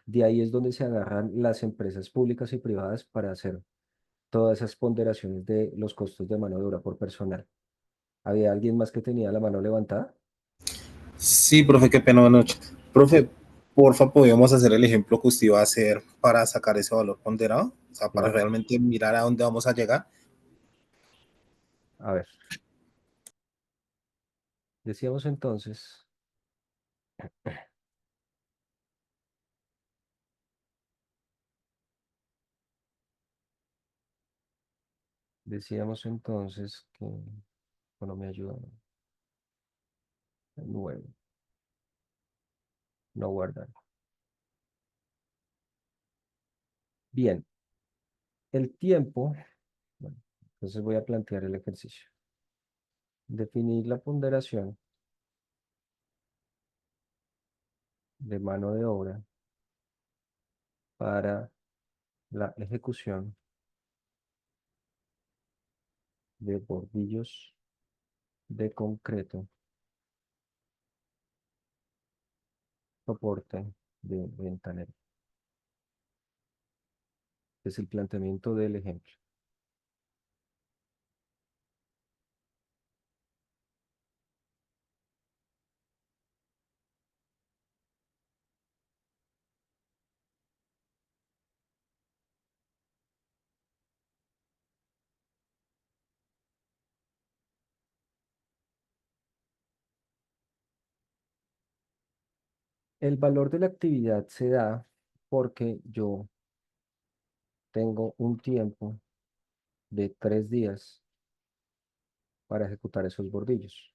de ahí es donde se agarran las empresas públicas y privadas para hacer todas esas ponderaciones de los costos de mano de obra por personal. ¿Había alguien más que tenía la mano levantada? Sí, profe, qué pena, buenas noches. Profe, Sí, porfa, podríamos hacer el ejemplo que usted iba a hacer para sacar ese valor ponderado, o sea, para claro. realmente mirar a dónde vamos a llegar. A ver, decíamos entonces, decíamos entonces que, bueno, me ayuda, nuevo, no guardar. Bien, el tiempo, bueno, entonces voy a plantear el ejercicio. Definir la ponderación de mano de obra para la ejecución de bordillos de concreto, soporte de ventanero. Es el planteamiento del ejemplo. El valor de la actividad se da porque yo tengo un tiempo de 3 días para ejecutar esos bordillos.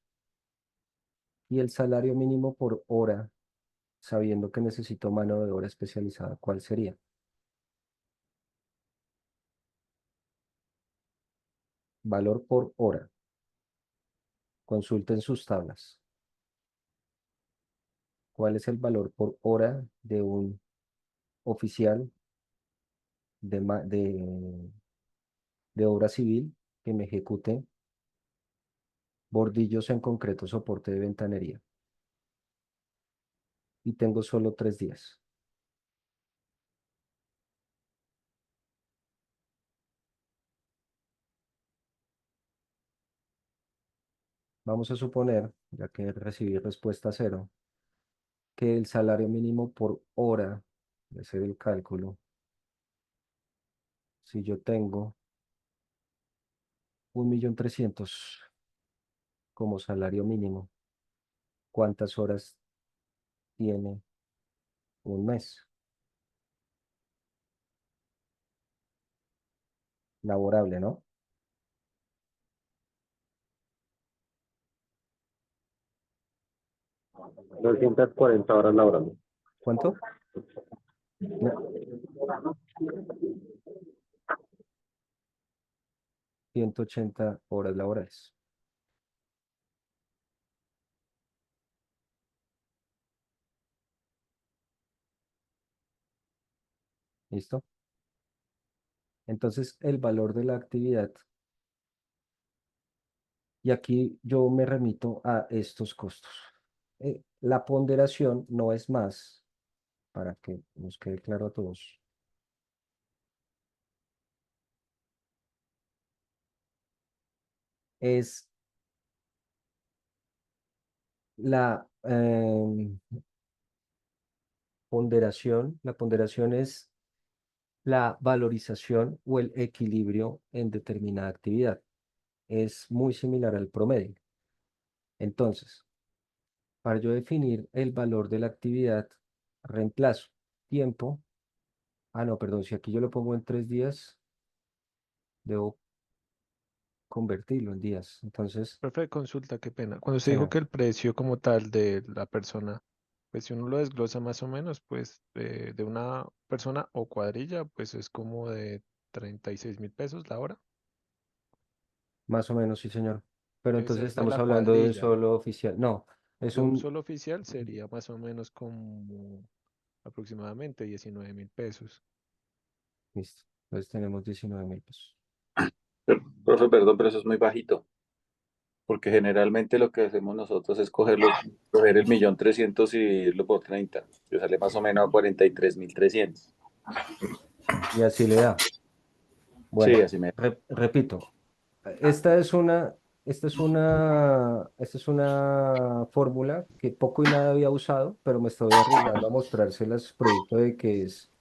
Y el salario mínimo por hora, sabiendo que necesito mano de obra especializada, ¿cuál sería? Valor por hora. Consulten sus tablas. ¿Cuál es el valor por hora de un oficial de obra civil que me ejecute bordillos en concreto, soporte de ventanería? Y tengo solo 3 días. Vamos a suponer, ya que recibí respuesta 0, que el salario mínimo por hora, de hacer el cálculo, si yo tengo 1.300.000 como salario mínimo, ¿cuántas horas tiene un mes laborable, no? 240 horas laborales. ¿Cuánto? No, 180 horas laborales. ¿Listo? Entonces, el valor de la actividad, y aquí yo me remito a estos costos. La ponderación no es más, para que nos quede claro a todos, es la ponderación. La ponderación es la valorización o el equilibrio en determinada actividad. Es muy similar al promedio. Entonces, para yo definir el valor de la actividad, reemplazo tiempo. Ah, no, perdón, si aquí yo lo pongo en 3 días, debo convertirlo en días. Entonces, Profe, consulta, qué pena. Cuando usted dijo señor, que el precio como tal de la persona, pues si uno lo desglosa más o menos, pues de una persona o cuadrilla, pues es como de 36.000 pesos la hora. más o menos, sí, señor. Pero entonces Ese es de estamos la hablando de un cuadrilla. solo oficial. No, es De un un... solo oficial sería más o menos como aproximadamente 19.000 pesos. Listo. Entonces tenemos 19.000 pesos. Profe, perdón, pero eso es muy bajito, porque generalmente lo que hacemos nosotros es coger el 1.300.000 y dividirlo por 30, que sale más o menos a 43.300. Y así le da. Sí, Bueno, así me... repito, esta es una fórmula que poco y nada había usado, pero me estoy arriesgando a mostrárselas producto de que es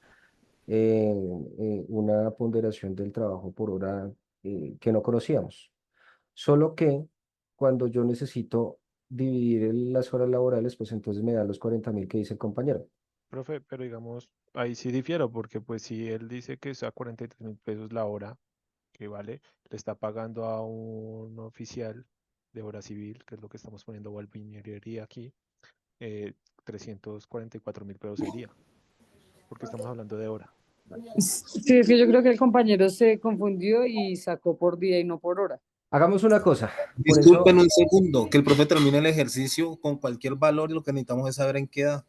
una ponderación del trabajo por hora que no conocíamos. Solo que cuando yo necesito dividir las horas laborales, pues entonces me dan los 40.000 que dice el compañero. Profe, pero digamos, ahí sí difiero, porque pues si él dice que es a 43.000 pesos la hora, que vale, le está pagando a un oficial de obra civil, que es lo que estamos poniendo, o albañilería aquí, 344.000 pesos el día, porque estamos hablando de hora. Sí, es que yo creo que el compañero se confundió y sacó por día y no por hora. Hagamos una cosa, por Disculpen eso un segundo, que el profe termine el ejercicio con cualquier valor y lo que necesitamos es saber en qué da.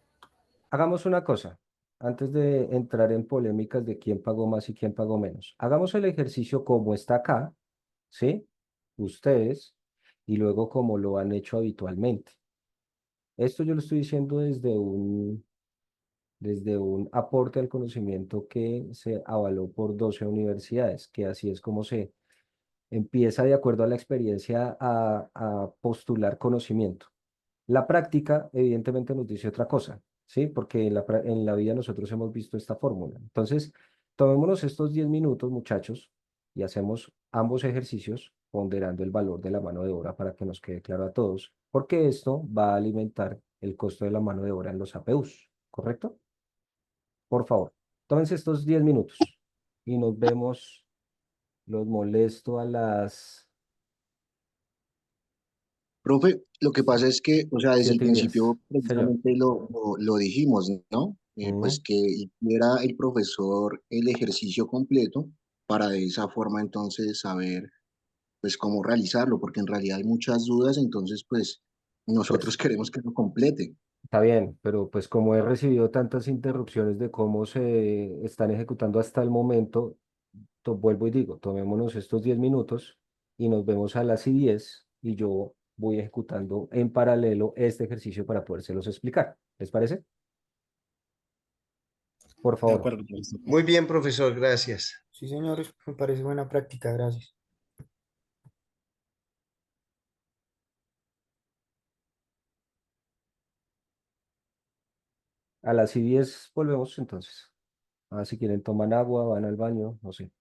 hagamos una cosa, antes de entrar en polémicas de quién pagó más y quién pagó menos. Hagamos el ejercicio como está acá, ¿sí? Ustedes, y luego como lo han hecho habitualmente. Esto yo lo estoy diciendo desde un aporte al conocimiento que se avaló por 12 universidades, que así es como se empieza de acuerdo a la experiencia a postular conocimiento. La práctica, evidentemente, nos dice otra cosa, ¿sí? Porque en la vida nosotros hemos visto esta fórmula. Entonces, tomémonos estos 10 minutos, muchachos, y hacemos ambos ejercicios ponderando el valor de la mano de obra para que nos quede claro a todos, porque esto va a alimentar el costo de la mano de obra en los APUs, ¿correcto? Por favor, tómense estos 10 minutos y nos vemos. Los molesto a las Profe, lo que pasa es que, o sea, desde el 7:10. principio Señor. precisamente lo dijimos, ¿no? Pues Mm, que hiciera el profesor el ejercicio completo para de esa forma entonces saber, pues, cómo realizarlo, porque en realidad hay muchas dudas, entonces, pues, nosotros Pues queremos que lo complete. está bien, pero pues como he recibido tantas interrupciones de cómo se están ejecutando hasta el momento, vuelvo y digo, tomémonos estos 10 minutos y nos vemos a las y 10 y yo voy ejecutando en paralelo este ejercicio para podérselos explicar. ¿Les parece? Por De favor, acuerdo, profesor. Muy bien, profesor, gracias. Sí, señores, me parece buena práctica, gracias. a las y 10 volvemos entonces. Si quieren toman agua, van al baño, no sé.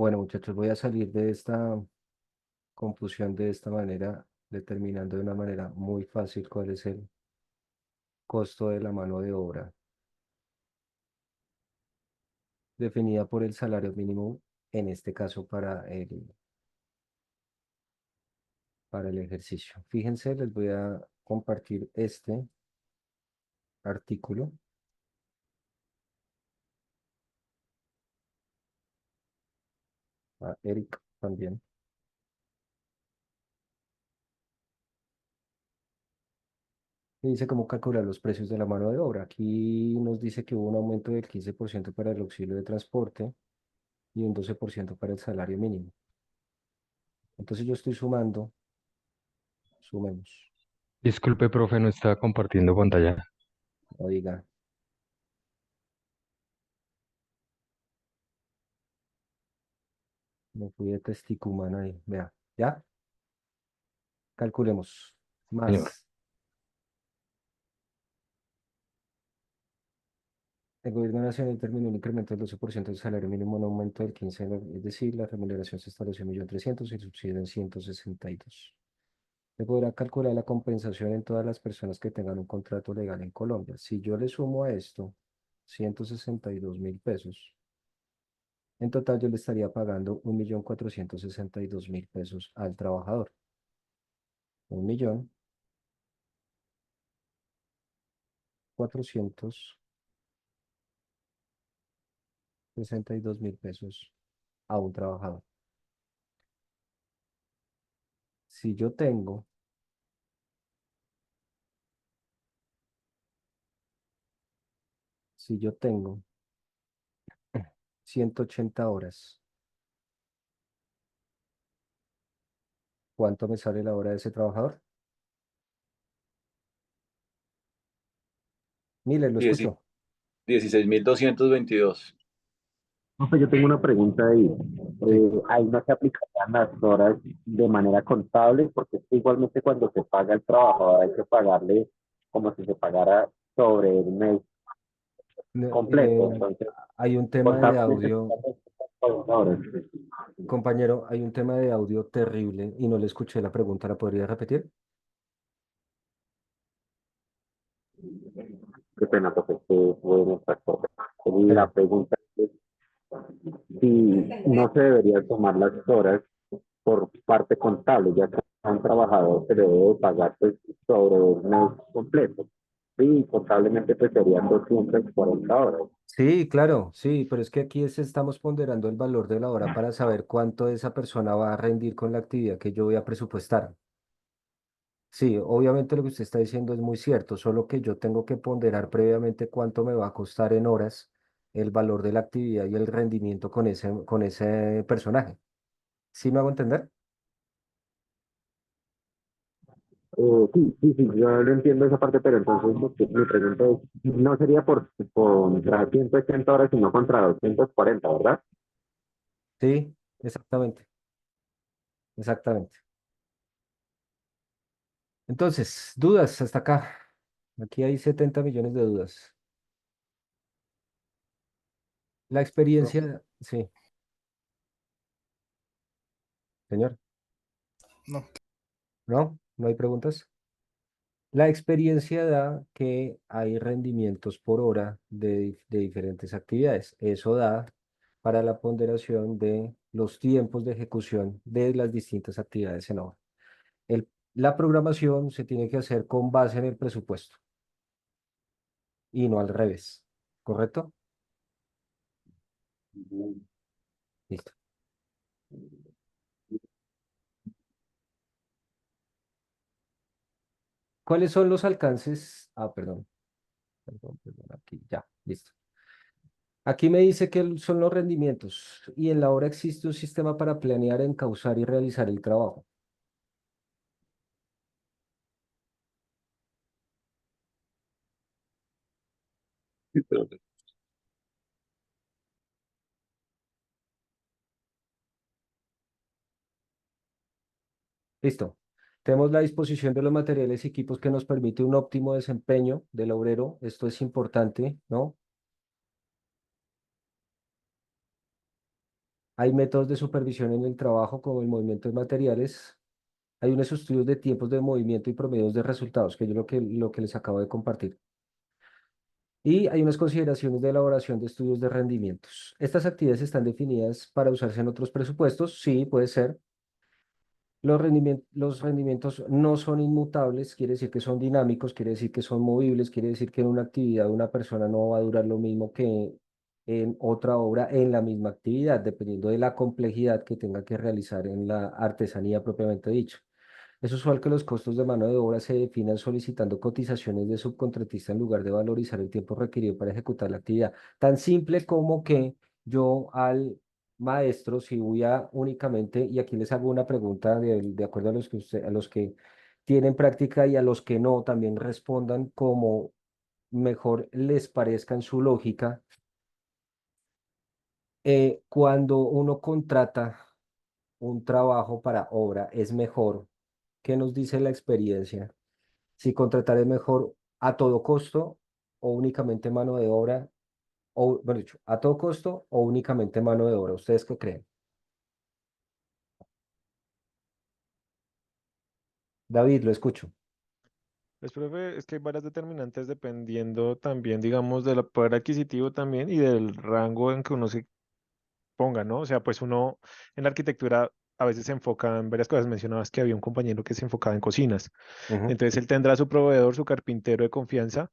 Bueno, muchachos, voy a salir de esta confusión de esta manera, determinando de una manera muy fácil cuál es el costo de la mano de obra definida por el salario mínimo, en este caso para el ejercicio. Fíjense, les voy a compartir este artículo. A Eric también. Y dice cómo calcular los precios de la mano de obra. Aquí nos dice que hubo un aumento del 15% para el auxilio de transporte y un 12% para el salario mínimo. Entonces yo estoy sumando, sumemos, Disculpe, profe, no está compartiendo pantalla. oiga, me fui de testicumano ahí, vea, ya, calculemos, Señor. más. El gobierno nacional determinó un incremento del 12% del salario mínimo, un aumento del 15%, es decir, la remuneración se estableció en 1.300.000 y el subsidio en 162. Se podrá calcular la compensación en todas las personas que tengan un contrato legal en Colombia. Si yo le sumo a esto 162.000 pesos, en total yo le estaría pagando 1.462.000 pesos al trabajador. 1.462.000 pesos a un trabajador. Si yo tengo 180 horas, ¿cuánto me sale la hora de ese trabajador? Mire, lo escucho. 16.222. Profe, yo tengo una pregunta ahí. Sí. Ahí no se aplicarían las horas de manera contable, porque es que igualmente cuando se paga el trabajador hay que pagarle como si se pagara sobre el mes No, completo. Entonces, hay un tema de contablemente audio, horas. compañero, hay un tema de audio terrible y no le escuché la pregunta, ¿la podría repetir? Qué pena, porque pueden estar cosas. Sí. La pregunta es si no se deberían tomar las horas por parte contable, ya que a un trabajador se le debe pagar pues, sobre el mes completo. Sí, contablemente pues serían 240 horas. Sí, claro, sí, pero es que aquí estamos ponderando el valor de la hora para saber cuánto esa persona va a rendir con la actividad que yo voy a presupuestar. Sí, obviamente lo que usted está diciendo es muy cierto, solo que yo tengo que ponderar previamente cuánto me va a costar en horas el valor de la actividad y el rendimiento con ese personaje. ¿Sí me hago entender? Sí, yo lo entiendo esa parte, pero entonces mi pregunta es, no sería contra 180 horas, sino contra 240, ¿verdad? Sí, exactamente, exactamente. Entonces, dudas hasta acá. Aquí hay 70 millones de dudas. La experiencia, sí, señor. No. ¿No? ¿No hay preguntas? La experiencia da que hay rendimientos por hora de diferentes actividades. Eso da para la ponderación de los tiempos de ejecución de las distintas actividades en obra. La programación se tiene que hacer con base en el presupuesto y no al revés, ¿correcto? Listo. ¿Cuáles son los alcances? Ah, perdón, aquí ya, listo. Aquí me dice que son los rendimientos y en la obra existe un sistema para planear, encauzar y realizar el trabajo. Listo. Tenemos la disposición de los materiales y equipos que nos permite un óptimo desempeño del obrero. Esto es importante, ¿no? Hay métodos de supervisión en el trabajo como el movimiento de materiales. Hay unos estudios de tiempos de movimiento y promedios de resultados, que yo lo que les acabo de compartir. Y hay unas consideraciones de elaboración de estudios de rendimientos. Estas actividades están definidas para usarse en otros presupuestos. Sí, puede ser. Los rendimientos no son inmutables, quiere decir que son dinámicos, quiere decir que son movibles, quiere decir que en una actividad una persona no va a durar lo mismo que en otra obra en la misma actividad, dependiendo de la complejidad que tenga que realizar en la artesanía propiamente dicha. Es usual que los costos de mano de obra se definan solicitando cotizaciones de subcontratista en lugar de valorizar el tiempo requerido para ejecutar la actividad. Tan simple como que yo al maestro, si voy a únicamente, y aquí les hago una pregunta de acuerdo a a los que tienen práctica y a los que no, también respondan como mejor les parezca en su lógica. Cuando uno contrata un trabajo para obra, es mejor. ¿Qué nos dice la experiencia? Si contratar es mejor a todo costo o únicamente mano de obra, o, bueno, dicho, a todo costo o únicamente mano de obra. ¿Ustedes qué creen? David, lo escucho. Pues, profe, es que hay varias determinantes dependiendo también, digamos, del poder adquisitivo también y del rango en que uno se ponga, ¿no? O sea, pues uno en la arquitectura a veces se enfoca en varias cosas. Mencionabas que había un compañero que se enfocaba en cocinas. Ujú. Entonces él tendrá su proveedor, su carpintero de confianza,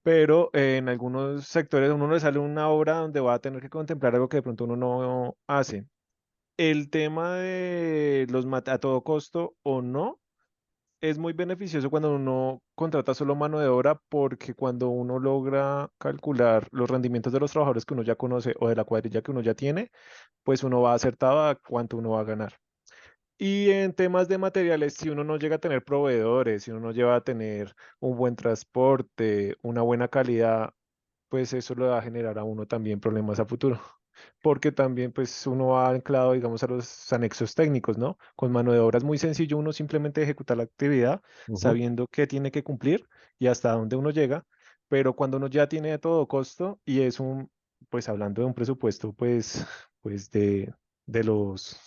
pero en algunos sectores a uno le sale una obra donde va a tener que contemplar algo que de pronto uno no hace. El tema de a todo costo o no es muy beneficioso cuando uno contrata solo mano de obra porque cuando uno logra calcular los rendimientos de los trabajadores que uno ya conoce o de la cuadrilla que uno ya tiene, pues uno va acertado a cuánto uno va a ganar. Y en temas de materiales, si uno no llega a tener proveedores, si uno no llega a tener un buen transporte, una buena calidad, pues eso le va a generar a uno también problemas a futuro. Porque también pues uno va anclado, digamos, a los anexos técnicos, ¿no? Con mano de obra es muy sencillo uno simplemente ejecutar la actividad Ujú. sabiendo qué tiene que cumplir y hasta dónde uno llega, pero cuando uno ya tiene de todo costo y es pues hablando de un presupuesto, pues de los,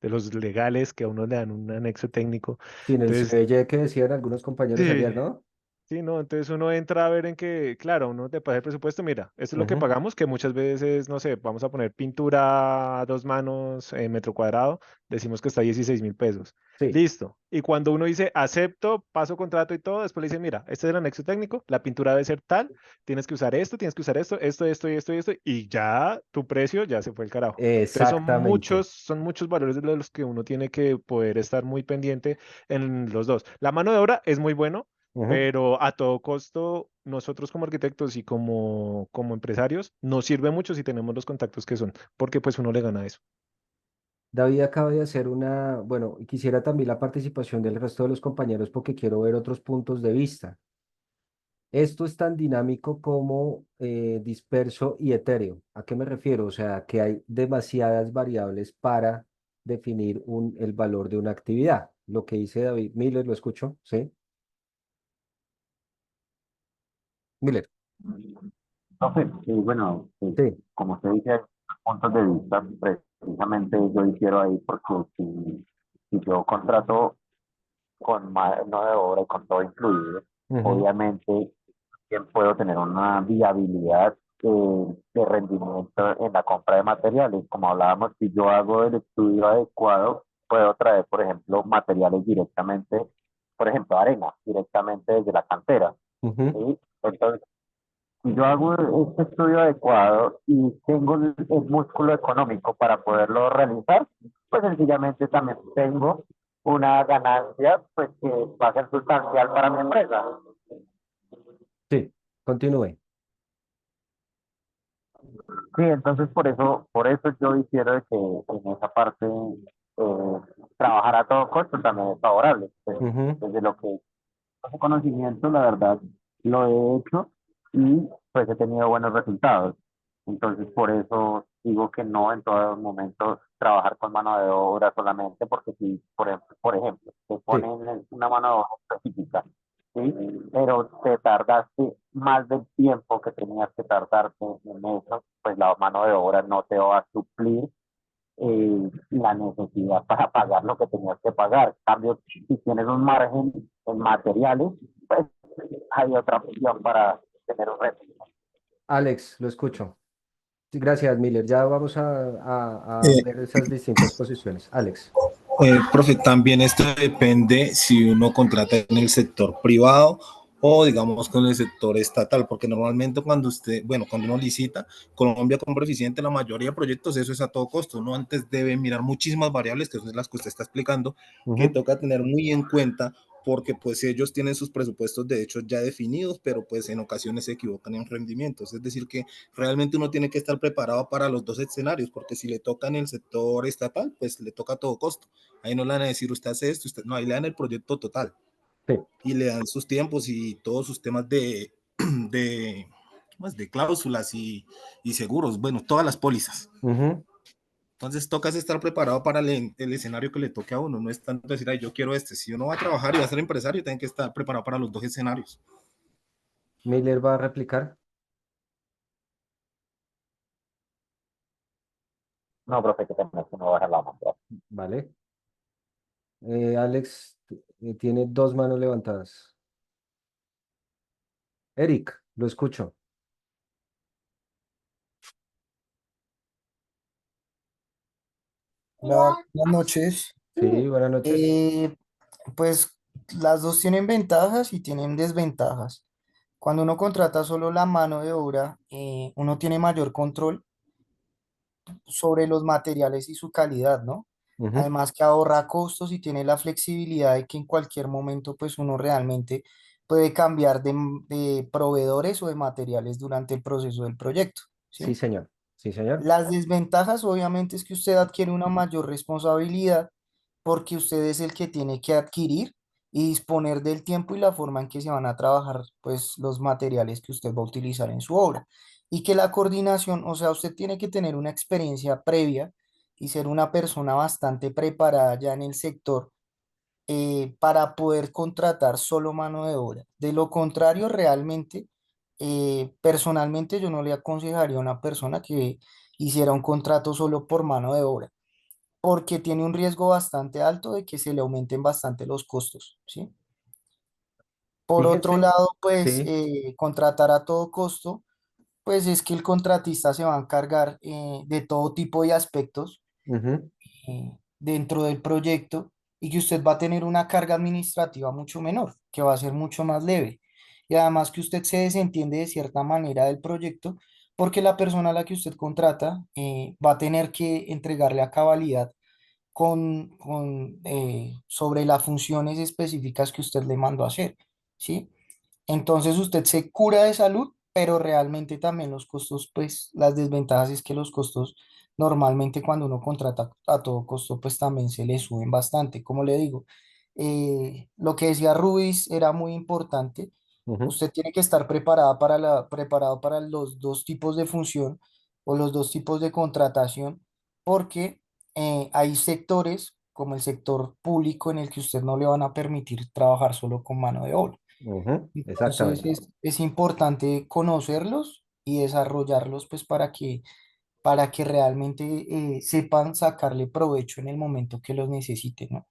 de los legales que a uno le dan un anexo técnico. Sin el Entonces, CBY que decían algunos compañeros sí, ayer, ¿no? sí, no, entonces uno entra a ver en que, claro, uno te pasa el presupuesto, mira, esto es lo que Ujú. pagamos, que muchas veces, no sé, vamos a poner pintura a 2 manos metro cuadrado, decimos que está 16.000 pesos. Sí, Listo. Y cuando uno dice acepto, paso contrato y todo, después le dicen, mira, este es el anexo técnico, la pintura debe ser tal, tienes que usar esto, tienes que usar esto y esto y esto, y ya tu precio ya se fue el carajo. Entonces exactamente. son muchos valores de los que uno tiene que poder estar muy pendiente en los dos. La mano de obra es muy bueno, Ujú. pero a todo costo, nosotros como arquitectos y como empresarios, nos sirve mucho si tenemos los contactos que son, porque pues uno le gana a eso. David acaba de hacer bueno, y quisiera también la participación del resto de los compañeros porque quiero ver otros puntos de vista. Esto es tan dinámico como disperso y etéreo. ¿A qué me refiero? O sea, que hay demasiadas variables para definir el valor de una actividad. Lo que dice David Miller, lo escucho, ¿sí? Miller, Entonces, bueno, sí. como usted dice, puntos de vista, precisamente yo difiero ahí porque si yo contrato con mano de obra y con todo incluido, Ujú. obviamente bien puedo tener una viabilidad de rendimiento en la compra de materiales. Como hablábamos, si yo hago el estudio adecuado, puedo traer, por ejemplo, materiales directamente, por ejemplo, arena, directamente desde la cantera. Ujú. ¿Sí? Entonces, si yo hago este estudio adecuado y tengo el músculo económico para poderlo realizar, pues sencillamente también tengo una ganancia pues que va a ser sustancial para mi empresa. Sí, continúe. Sí, entonces por eso yo difiero de que en esa parte trabajar a todo costo también es favorable. Pues, Ujú. desde lo que ese conocimiento, la verdad, lo he hecho y pues he tenido buenos resultados. Entonces, por eso digo que no en todos momentos trabajar con mano de obra solamente, porque si, por ejemplo, te Sí, ponen una mano de obra específica, ¿sí? Pero te tardaste más del tiempo que tenías que tardarte en eso, pues la mano de obra no te va a suplir la necesidad para pagar lo que tenías que pagar. En cambio, si tienes un margen en materiales, pues hay otra opción para tener un reto. Alex, lo escucho. Sí, gracias, Miller. Ya vamos a Eh, ver esas distintas posiciones. Alex. Profe, también esto depende si uno contrata en el sector privado o digamos con el sector estatal, porque normalmente cuando cuando uno licita, Colombia compra eficiente la mayoría de proyectos, eso es a todo costo. Uno antes debe mirar muchísimas variables, que son las que usted está explicando, que toca tener muy en cuenta, porque pues ellos tienen sus presupuestos de hecho ya definidos, pero pues en ocasiones se equivocan en rendimientos. Es decir, que realmente uno tiene que estar preparado para los dos escenarios, porque si le toca en el sector estatal, pues le toca a todo costo. Ahí no le van a decir usted hace esto, no, ahí le dan el proyecto total. Sí. Y le dan sus tiempos y todos sus temas de, de cláusulas y seguros, bueno, todas las pólizas. Entonces toca estar preparado para el escenario que le toque a uno, no es tanto decir, ay, yo quiero este. Si uno va a trabajar y va a ser empresario, tiene que estar preparado para los dos escenarios. Miller va a replicar. No, profe, que tenemos que no bajar la mano. Vale. Alex tiene dos manos levantadas. Eric, lo escucho. Hola, buenas noches. Sí, buenas noches. Pues las dos tienen ventajas y tienen desventajas. Cuando uno contrata solo la mano de obra, uno tiene mayor control sobre los materiales y su calidad, ¿no? Además que ahorra costos y tiene la flexibilidad de que en cualquier momento pues uno realmente puede cambiar de proveedores o de materiales durante el proceso del proyecto, Sí, ¿sí? señor. Sí, señor. Las desventajas obviamente es que usted adquiere una mayor responsabilidad porque usted es el que tiene que adquirir y disponer del tiempo y la forma en que se van a trabajar pues los materiales que usted va a utilizar en su obra. Y que la coordinación, o sea, usted tiene que tener una experiencia previa y ser una persona bastante preparada ya en el sector para poder contratar solo mano de obra. De lo contrario, realmente, personalmente yo no le aconsejaría a una persona que hiciera un contrato solo por mano de obra, porque tiene un riesgo bastante alto de que se le aumenten bastante los costos, ¿sí? Por otro Fíjense, lado, pues sí. contratar a todo costo, pues es que el contratista se va a encargar de todo tipo de aspectos dentro del proyecto y que usted va a tener una carga administrativa mucho menor, que va a ser mucho más leve. Y además que usted se desentiende de cierta manera del proyecto, porque la persona a la que usted contrata va a tener que entregarle a cabalidad sobre las funciones específicas que usted le mandó a hacer, ¿sí? Entonces usted se cura de salud, pero realmente también los costos, pues las desventajas es que los costos normalmente cuando uno contrata a todo costo, pues también se le suben bastante. Como le digo, lo que decía Ruiz era muy importante. Usted tiene que estar preparado para los dos tipos de función o los dos tipos de contratación, porque hay sectores como el sector público en el que usted no le van a permitir trabajar solo con mano de obra. Entonces Exactamente. es importante conocerlos y desarrollarlos pues para que realmente sepan sacarle provecho en el momento que los necesiten, ¿no?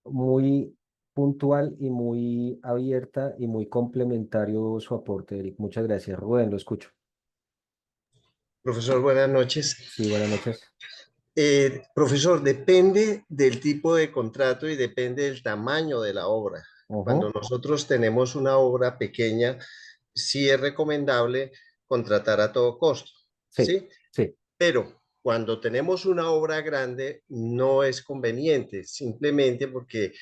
Muy puntual y muy abierta y muy complementario su aporte, Eric. Muchas gracias. Rubén, lo escucho. Profesor, buenas noches. Sí, buenas noches. Profesor, depende del tipo de contrato y depende del tamaño de la obra. Cuando nosotros tenemos una obra pequeña, sí es recomendable contratar a todo costo, Sí, ¿sí? sí. Pero cuando tenemos una obra grande, no es conveniente, simplemente porque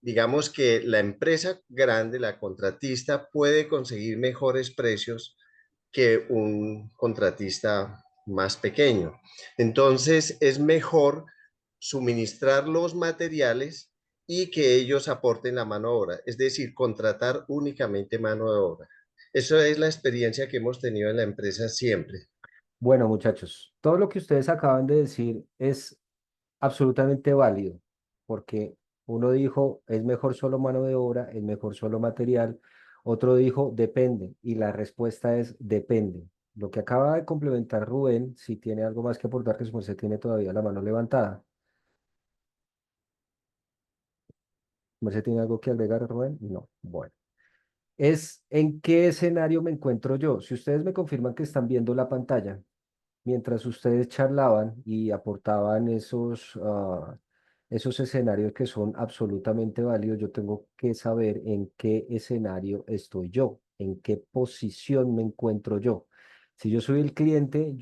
digamos que la empresa grande, la contratista, puede conseguir mejores precios que un contratista más pequeño. Entonces es mejor suministrar los materiales y que ellos aporten la mano de obra, es decir, contratar únicamente mano de obra. Eso es la experiencia que hemos tenido en la empresa siempre. Bueno, muchachos, todo lo que ustedes acaban de decir es absolutamente válido, porque uno dijo, es mejor solo mano de obra, es mejor solo material, otro dijo, depende, y la respuesta es depende. Lo que acaba de complementar Rubén, si tiene algo más que aportar, que su merced tiene todavía la mano levantada. ¿Su merced tiene algo que agregar, Rubén? No. Bueno. Es en qué escenario me encuentro yo. Si ustedes me confirman que están viendo la pantalla, mientras ustedes charlaban y aportaban esos escenarios que son absolutamente válidos, yo tengo que saber en qué escenario estoy yo, en qué posición me encuentro yo. Si yo soy el cliente,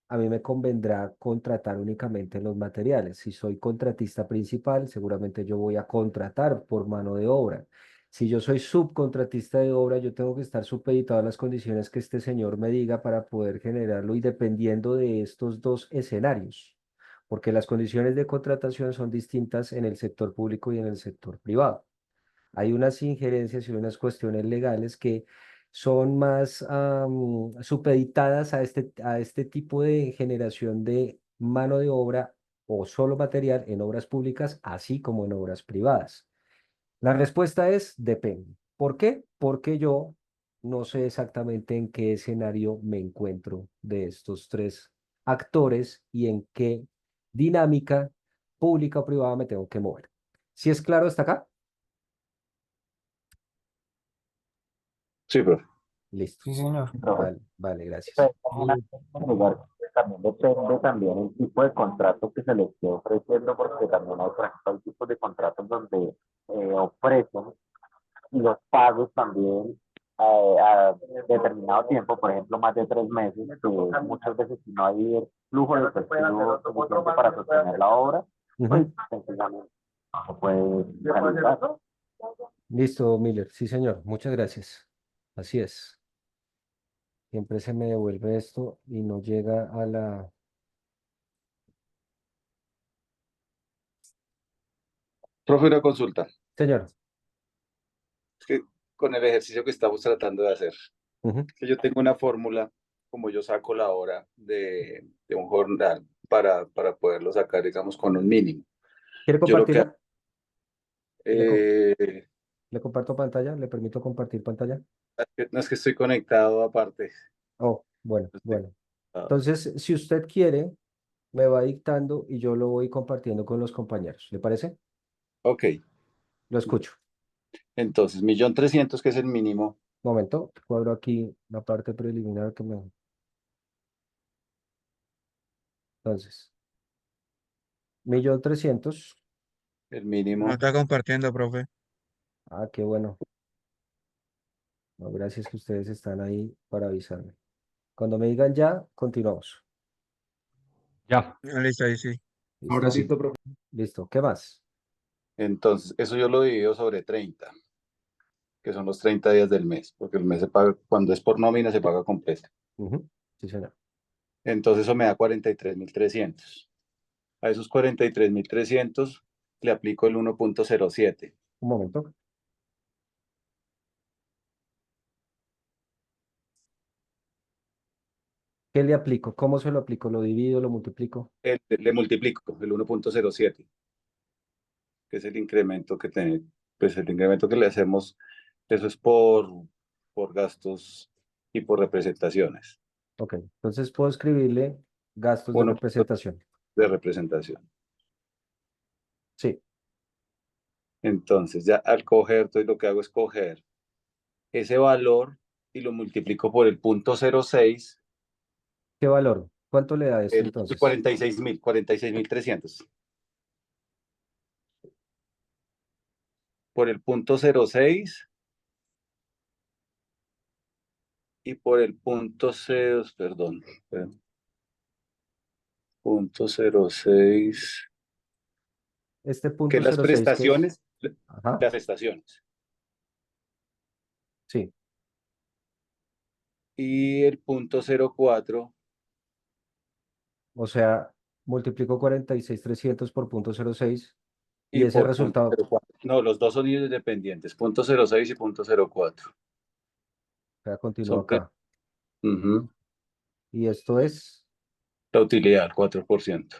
a mí me convendrá contratar únicamente los materiales. Si soy contratista principal, seguramente yo voy a contratar por mano de obra. Si yo soy subcontratista de obra, yo tengo que estar supeditado a las condiciones que este señor me diga para poder generarlo y dependiendo de estos dos escenarios, porque las condiciones de contratación son distintas en el sector público y en el sector privado. Hay unas injerencias y unas cuestiones legales que son más supeditadas a este tipo de generación de mano de obra o solo material en obras públicas, así como en obras privadas. La respuesta es depende. ¿Por qué? Porque yo no sé exactamente en qué escenario me encuentro de estos tres actores y en qué dinámica pública o privada me tengo que mover. ¿Si es claro hasta acá? Sí, profe. Listo. Sí, señor. Vale, vale, gracias. Pero en lugar, también depende también el tipo de contrato que se le esté ofreciendo, porque también hay, por ejemplo, hay tipos de contratos donde ofrecen los pagos también a determinado tiempo, por ejemplo, más de 3 meses, que muchas veces si no hay el flujo de efectivo suficiente para sostener la obra, pues Ujú. sencillamente no se puede realizar. Listo, Miller. Sí, señor. Muchas gracias. Así es. Siempre se me devuelve esto y no llega a la... Profe, una consulta. Señor. Es que con el ejercicio que estamos tratando de hacer, Ujú. que yo tengo una fórmula, como yo saco la hora de un jornal para poderlo sacar, digamos, con un mínimo. ¿Quiere Yo lo que compartirla? Le, co- eh, le comparto pantalla. ¿Le permito compartir pantalla? no es que estoy conectado aparte. Oh, bueno, Estoy bueno. conectado. Entonces, si usted quiere, me va dictando y yo lo voy compartiendo con los compañeros. ¿Le parece? Ok, Lo escucho. entonces, 1.300.000, que es el mínimo, Momento, cuadro aquí la parte preliminar que me... Entonces, 1.300.000. el No mínimo. está compartiendo, profe. Ah, qué bueno. No, gracias que ustedes están ahí para avisarme. Cuando me digan ya, continuamos. Ya. Ah, listo, ahí sí. Ahora sí. Listo. Listo. ¿Qué más? Entonces, eso yo lo divido sobre 30, que son los 30 días del mes, porque el mes se paga, cuando es por nómina, se paga completo. Ujú. Sí, señor. Entonces, eso me da 43.300. A esos 43.300 le aplico el 1.07. Un momento. ¿Qué le aplico? ¿Cómo se lo aplico? ¿Lo divido? ¿Lo multiplico? Le multiplico el 1.07, que es el incremento que tiene, pues el incremento que le hacemos, eso es por gastos y por representaciones. Ok. Entonces puedo escribirle gastos de 1 representación. de representación. Sí. Entonces, ya al coger, entonces lo que hago es coger ese valor y lo multiplico por el 0.06, ¿Qué valor? ¿Cuánto le da esto el entonces? 46.300. Por el 0.06 y por el 0.0, perdón, espera, 0.06, Este que punto las 06 que es. prestaciones, Ajá. las estaciones. Sí. Y el 0.04, O sea, multiplico 46.300 por punto 06 y y ese por resultado, 0.04. No, los dos son independientes, 0.06 y 0.04. ya continúa Son acá. ujú, Y esto es, la utilidad, el 4%.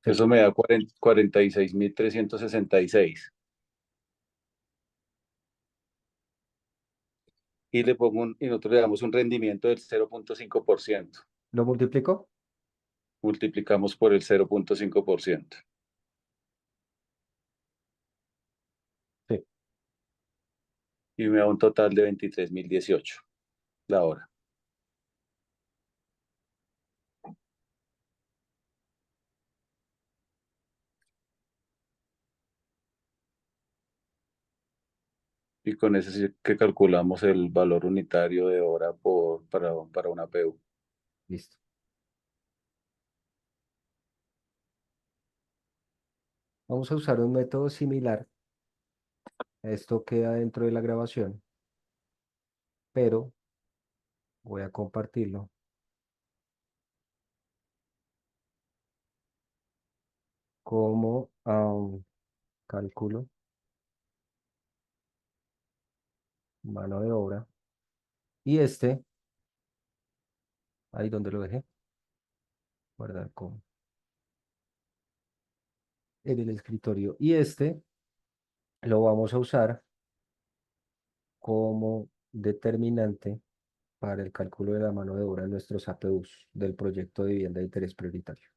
sí, Eso me da 46.366. y y nosotros le damos un rendimiento del 0.5%. ¿Lo multiplico? Multiplicamos por el 0.5%. Sí. Y me da un total de 23.018 la hora. Y con ese sí que calculamos el valor unitario de hora para una PU. Listo. Vamos a usar un método similar. Esto queda dentro de la grabación, pero voy a compartirlo. Como cálculo mano de obra. Y ahí donde lo dejé, guardar como en el escritorio. Y lo vamos a usar como determinante para el cálculo de la mano de obra en nuestros APUs del proyecto de vivienda de interés prioritario.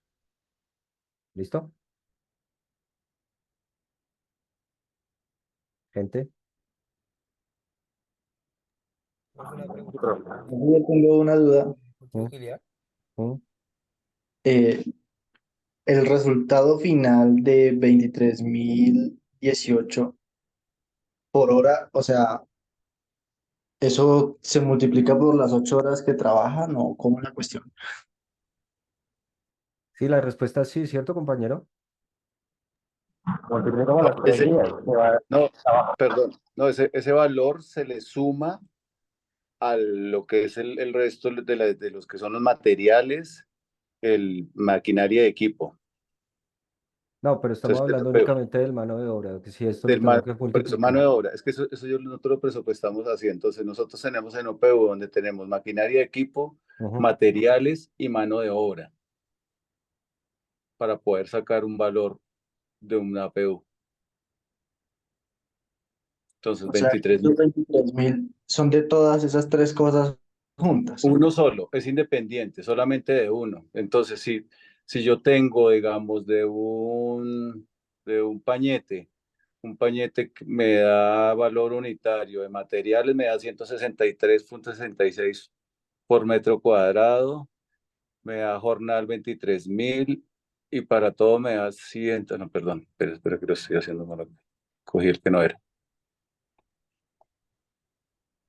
¿Listo? Gente. Yo tengo una duda. Eh, el resultado final de 23.018 por hora, o sea, ¿eso se multiplica por las 8 horas que trabajan o cómo es la cuestión? Sí, la respuesta es sí, ¿cierto, compañero? Multiplico las 3 Ese, días. no, perdón, no, ese valor se le suma a lo que es el resto de los que son los materiales, el maquinaria de equipo. No, pero estamos Entonces, hablando únicamente del mano de obra, que si esto lo tengo que por eso, multiplicar. mano de obra, es que eso nosotros lo presupuestamos así. Entonces, nosotros tenemos en OPU donde tenemos maquinaria de equipo, materiales y mano de obra para poder sacar un valor de una APU. Entonces, O sea, 23.000. los 23.000 son de todas esas tres cosas juntas. Uno solo, es independiente, solamente de uno. Entonces, si yo tengo, digamos, de un pañete, un pañete que me da valor unitario de materiales, me da 163.66 por metro cuadrado, me da jornal 23.000 y para todo me da 100, no, perdón, espera que lo estoy haciendo mal, cogí el que no era.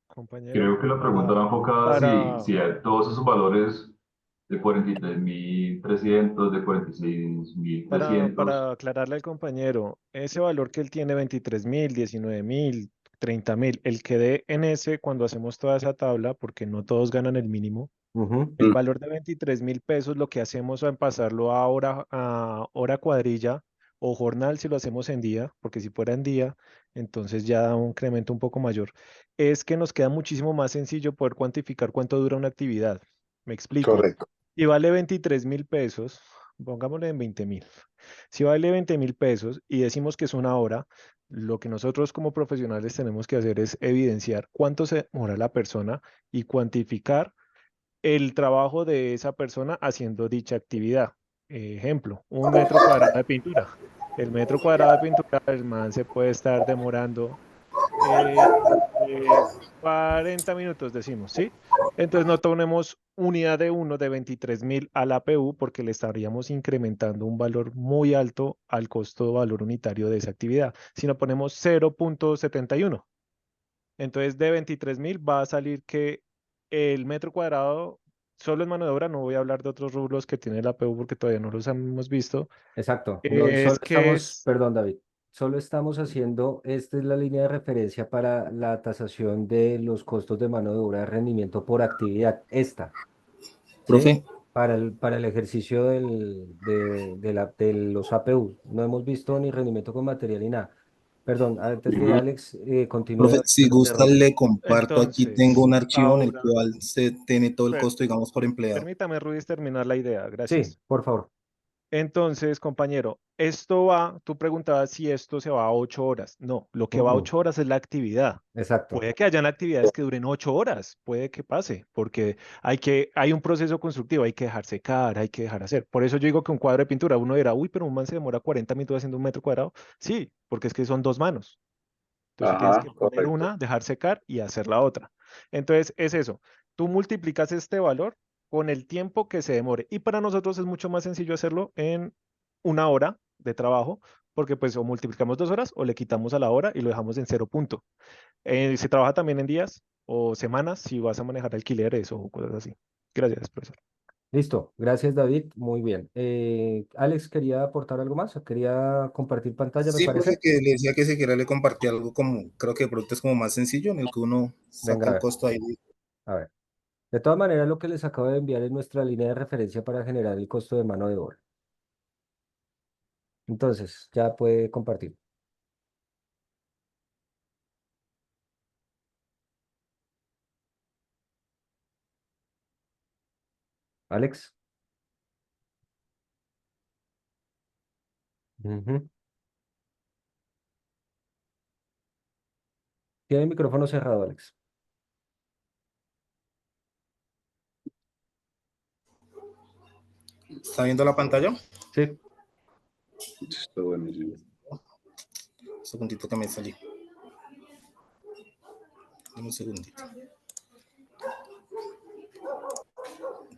Compañero, Creo que la pregunta va enfocada si hay todos esos valores de 43.300, de para 46.300. aclararle al compañero, ese valor que él tiene, 23.000, 19.000, 30.000, el que dé en ese cuando hacemos toda esa tabla, porque no todos ganan el mínimo, el valor de 23.000 pesos, lo que hacemos en pasarlo a hora cuadrilla o jornal si lo hacemos en día, porque si fuera en día, entonces ya da un incremento un poco mayor, es que nos queda muchísimo más sencillo poder cuantificar cuánto dura una actividad. Me explico. Correcto. Si vale 23.000 pesos, pongámosle en 20.000. Si vale 20.000 pesos y decimos que es una hora, lo que nosotros como profesionales tenemos que hacer es evidenciar cuánto se demora la persona y cuantificar el trabajo de esa persona haciendo dicha actividad. Ejemplo, 1 metro cuadrado de pintura. El metro cuadrado de pintura, el man se puede estar demorando 40 minutos, decimos, ¿sí? Entonces no tomemos unidad de 1 de 23.000 a la PU porque le estaríamos incrementando un valor muy alto al costo de valor unitario de esa actividad. Si no ponemos 0.71, entonces de 23.000 va a salir que el metro cuadrado solo en mano de obra, no voy a hablar de otros rubros que tiene la PU porque todavía no los hemos visto. Exacto. No, Es que es perdón, David, solo estamos haciendo, esta es la línea de referencia para la tasación de los costos de mano de obra de rendimiento por actividad, esta. Profe. Para el ejercicio de los APU. No hemos visto ni rendimiento con material ni nada. Perdón, antes de Alex, continúe. Profe, si gusta le comparto, aquí tengo un entonces, archivo en el ahora, cual se tiene todo el per- costo, digamos, por empleado. permítame, Ruiz, terminar la idea. Sí, Gracias. por favor. Entonces, compañero, esto va, tú preguntabas si esto se va a 8 horas. No, lo que va a 8 horas es la actividad. Exacto. Puede que hayan actividades que duren 8 horas, puede que pase, porque hay un proceso constructivo, hay que dejar secar, hay que dejar hacer. Por eso yo digo que un cuadro de pintura, uno dirá, uy, pero un man se demora 40 minutos haciendo un metro cuadrado. Sí, porque es que son 2 manos. Entonces tú tienes Ajá, que poner correcto. una, dejar secar y hacer la otra. Entonces es eso. Tú multiplicas este valor con el tiempo que se demore. Y para nosotros es mucho más sencillo hacerlo en 1 hora de trabajo, porque pues o multiplicamos 2 horas o le quitamos a la hora y lo dejamos en 0 punto. Se trabaja también en días o semanas si vas a manejar alquileres o cosas así. Gracias, profesor. Listo, gracias David, muy bien. Alex, ¿quería aportar algo más? ¿Quería compartir pantalla, me Sí, porque parece? que le decía que si quiera le compartí algo como, creo que de pronto es como más sencillo, en el que uno Venga, saca a el ver, costo ahí. a ver. De todas maneras, lo que les acabo de enviar es nuestra línea de referencia para generar el costo de mano de obra. Entonces, ya puede compartir. Alex. Ujú. Tiene el micrófono cerrado, Alex. ¿Está viendo la pantalla? Sí. Está bueno, sí. Un segundito que me salí. Dame un segundito.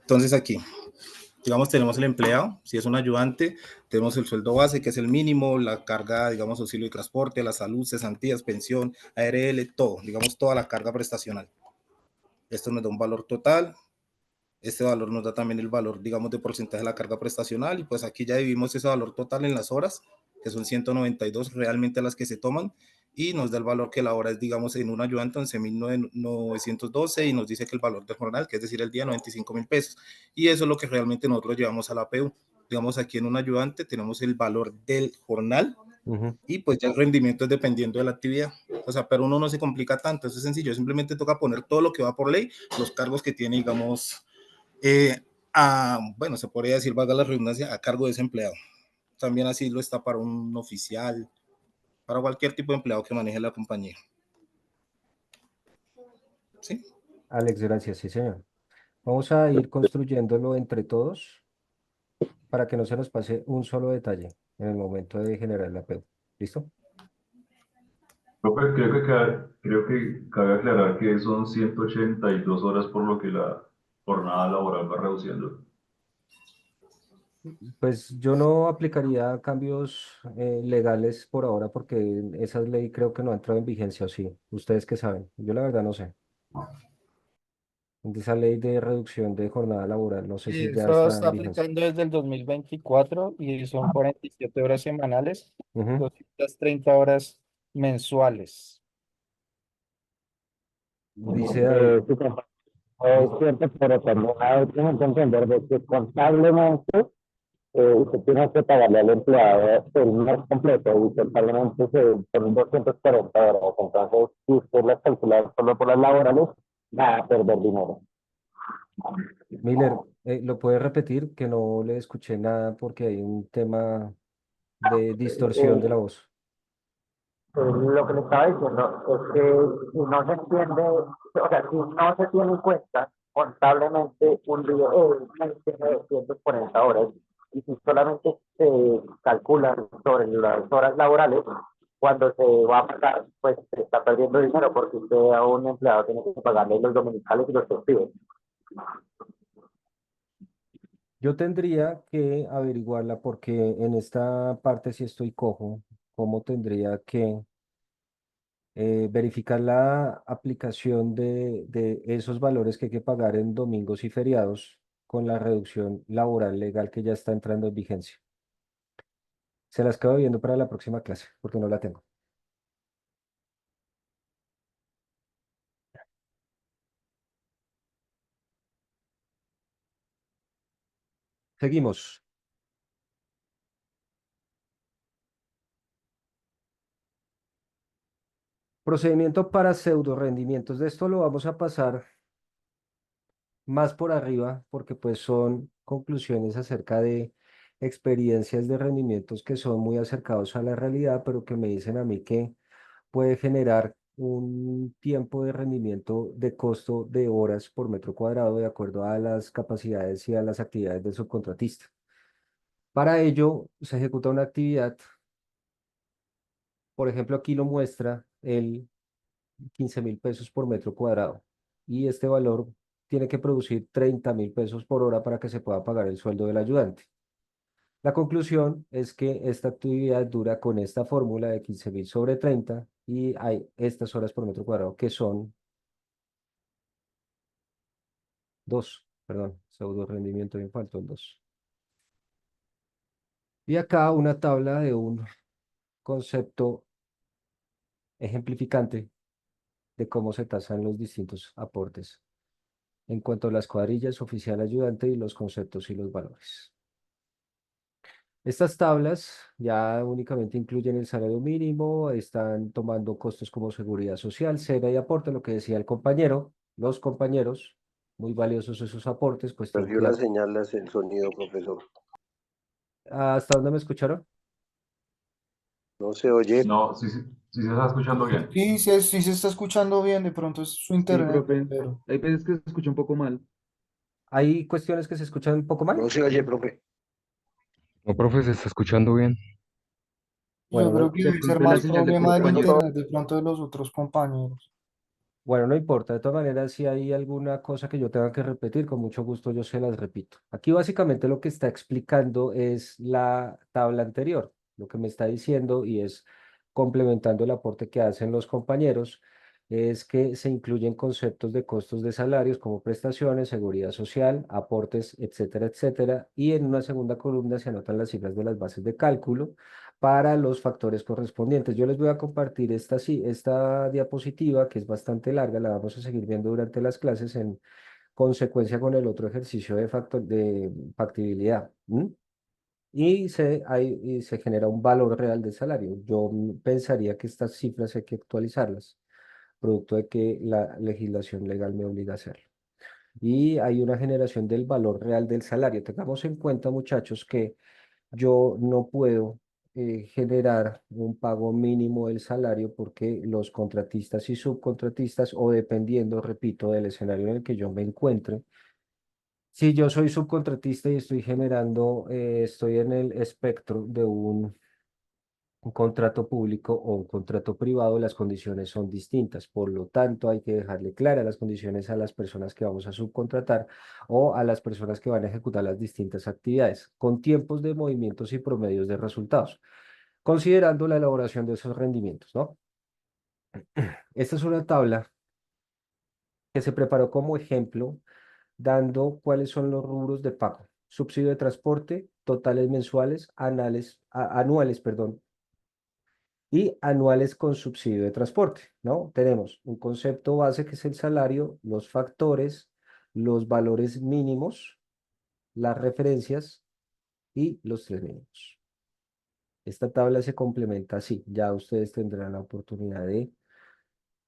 Entonces aquí, digamos, tenemos el empleado, si es un ayudante, tenemos el sueldo base, que es el mínimo, la carga, digamos, auxilio de transporte, la salud, cesantías, pensión, ARL, todo, digamos, toda la carga prestacional. Esto nos da un valor total. Este valor nos da también el valor, digamos, de porcentaje de la carga prestacional y pues aquí ya dividimos ese valor total en las horas, que son 192 realmente las que se toman y nos da el valor que la hora es, digamos, en un ayudante 11.912 y nos dice que el valor del jornal, que es decir, el día, 95.000 pesos. Y eso es lo que realmente nosotros llevamos a la APU. Digamos, aquí en un ayudante tenemos el valor del jornal y pues ya el rendimiento es dependiendo de la actividad. O sea, pero uno no se complica tanto, eso es sencillo, simplemente toca poner todo lo que va por ley, los cargos que tiene, digamos, bueno, se podría decir, valga la redundancia, a cargo de ese empleado. También así lo está para un oficial, para cualquier tipo de empleado que maneje la compañía. ¿Sí? Alex, gracias, sí, señor. Vamos a ir construyéndolo entre todos para que no se nos pase un solo detalle en el momento de generar la PEU. ¿Listo? Creo que cabe aclarar que son 182 horas por lo que la jornada laboral va reduciendo. Pues yo no aplicaría cambios legales por ahora porque esa ley creo que no ha entrado en vigencia, ¿o sí? ¿Ustedes qué saben? Yo la verdad no sé. De esa ley de reducción de jornada laboral, no sé Y si ya eso está está en vigencia. aplicando desde el 2024 y son 47 horas semanales, Ujú. 230 horas mensuales. Dice David. Sí, es cierto, pero también hay que entender de que contablemente usted tiene que pagarle al empleado el mes completo y contablemente son 240 horas. Entonces, si usted las calcula solo por las laborales, va a perder dinero. Miller, ¿lo puede repetir? Que no le escuché nada porque hay un tema de distorsión de la voz. Lo que le estaba diciendo es que si no se entiende, o sea, si no se tiene en cuenta contablemente un día, un mes tiene 240 horas, y si solamente se calcula sobre las horas laborales, cuando se va a pagar, pues se está perdiendo dinero porque usted a un empleado tiene que pagarle los dominicales y los festivos. Yo tendría que averiguarla porque en esta parte si estoy cojo, ¿cómo tendría que verificar la aplicación de esos valores que hay que pagar en domingos y feriados con la reducción laboral legal que ya está entrando en vigencia? Se las quedo viendo para la próxima clase porque no la tengo. Seguimos. Procedimiento para pseudo rendimientos. De esto lo vamos a pasar más por arriba porque pues son conclusiones acerca de experiencias de rendimientos que son muy acercados a la realidad, pero que me dicen a mí que puede generar un tiempo de rendimiento de costo de horas por metro cuadrado de acuerdo a las capacidades y a las actividades del subcontratista. Para ello, se ejecuta una actividad, por ejemplo, aquí lo muestra el 15.000 pesos por metro cuadrado y este valor tiene que producir 30.000 pesos por hora para que se pueda pagar el sueldo del ayudante. La conclusión es que esta actividad dura con esta fórmula de 15.000 sobre 30 y hay estas horas por metro cuadrado que son 2, perdón, pseudo rendimiento, me faltó el 2. Y acá una tabla de un concepto ejemplificante de cómo se tasan los distintos aportes en cuanto a las cuadrillas, oficial, ayudante y los conceptos y los valores. Estas tablas ya únicamente incluyen el salario mínimo, están tomando costos como seguridad social, cena y aporte, lo que decía el compañero, los compañeros, muy valiosos esos aportes, pues tienen Perdió que la dar. señal, el sonido, profesor. ¿Hasta dónde me escucharon? No se oye. No, sí, sí, sí se está escuchando bien. Sí se está escuchando bien, de pronto es su Sí, internet, profe. pero Hay veces que se escucha un poco mal. ¿Hay cuestiones que se escuchan un poco mal? No se oye, profe. No, profe, se está escuchando bien. yo Bueno, creo no, que De debe ser pronto es la más señal del problema del compañero. internet, de pronto de los otros compañeros. bueno, no importa. De todas maneras, si hay alguna cosa que yo tenga que repetir, con mucho gusto yo se las repito. Aquí básicamente lo que está explicando es la tabla anterior, lo que me está diciendo y es complementando el aporte que hacen los compañeros, es que se incluyen conceptos de costos de salarios como prestaciones, seguridad social, aportes, etcétera, etcétera. Y en una segunda columna se anotan las cifras de las bases de cálculo para los factores correspondientes. Yo les voy a compartir esta diapositiva que es bastante larga, la vamos a seguir viendo durante las clases en consecuencia con el otro ejercicio de factibilidad. ¿M? Y se genera un valor real de salario. Yo pensaría que estas cifras hay que actualizarlas, producto de que la legislación legal me obliga a hacerlo. Y hay una generación del valor real del salario. Tengamos en cuenta, muchachos, que yo no puedo generar un pago mínimo del salario porque los contratistas y subcontratistas, o dependiendo, repito, del escenario en el que yo me encuentre, si yo soy subcontratista y estoy generando, estoy en el espectro de un contrato público o un contrato privado, las condiciones son distintas. Por lo tanto, hay que dejarle claras las condiciones a las personas que vamos a subcontratar o a las personas que van a ejecutar las distintas actividades, con tiempos de movimientos y promedios de resultados, considerando la elaboración de esos rendimientos, ¿no? Esta es una tabla que se preparó como ejemplo, dando cuáles son los rubros de pago. Subsidio de transporte, totales mensuales, anuales, perdón, y anuales con subsidio de transporte, ¿no? Tenemos un concepto base que es el salario, los factores, los valores mínimos, las referencias y los tres mínimos. Esta tabla se complementa así, ya ustedes tendrán la oportunidad de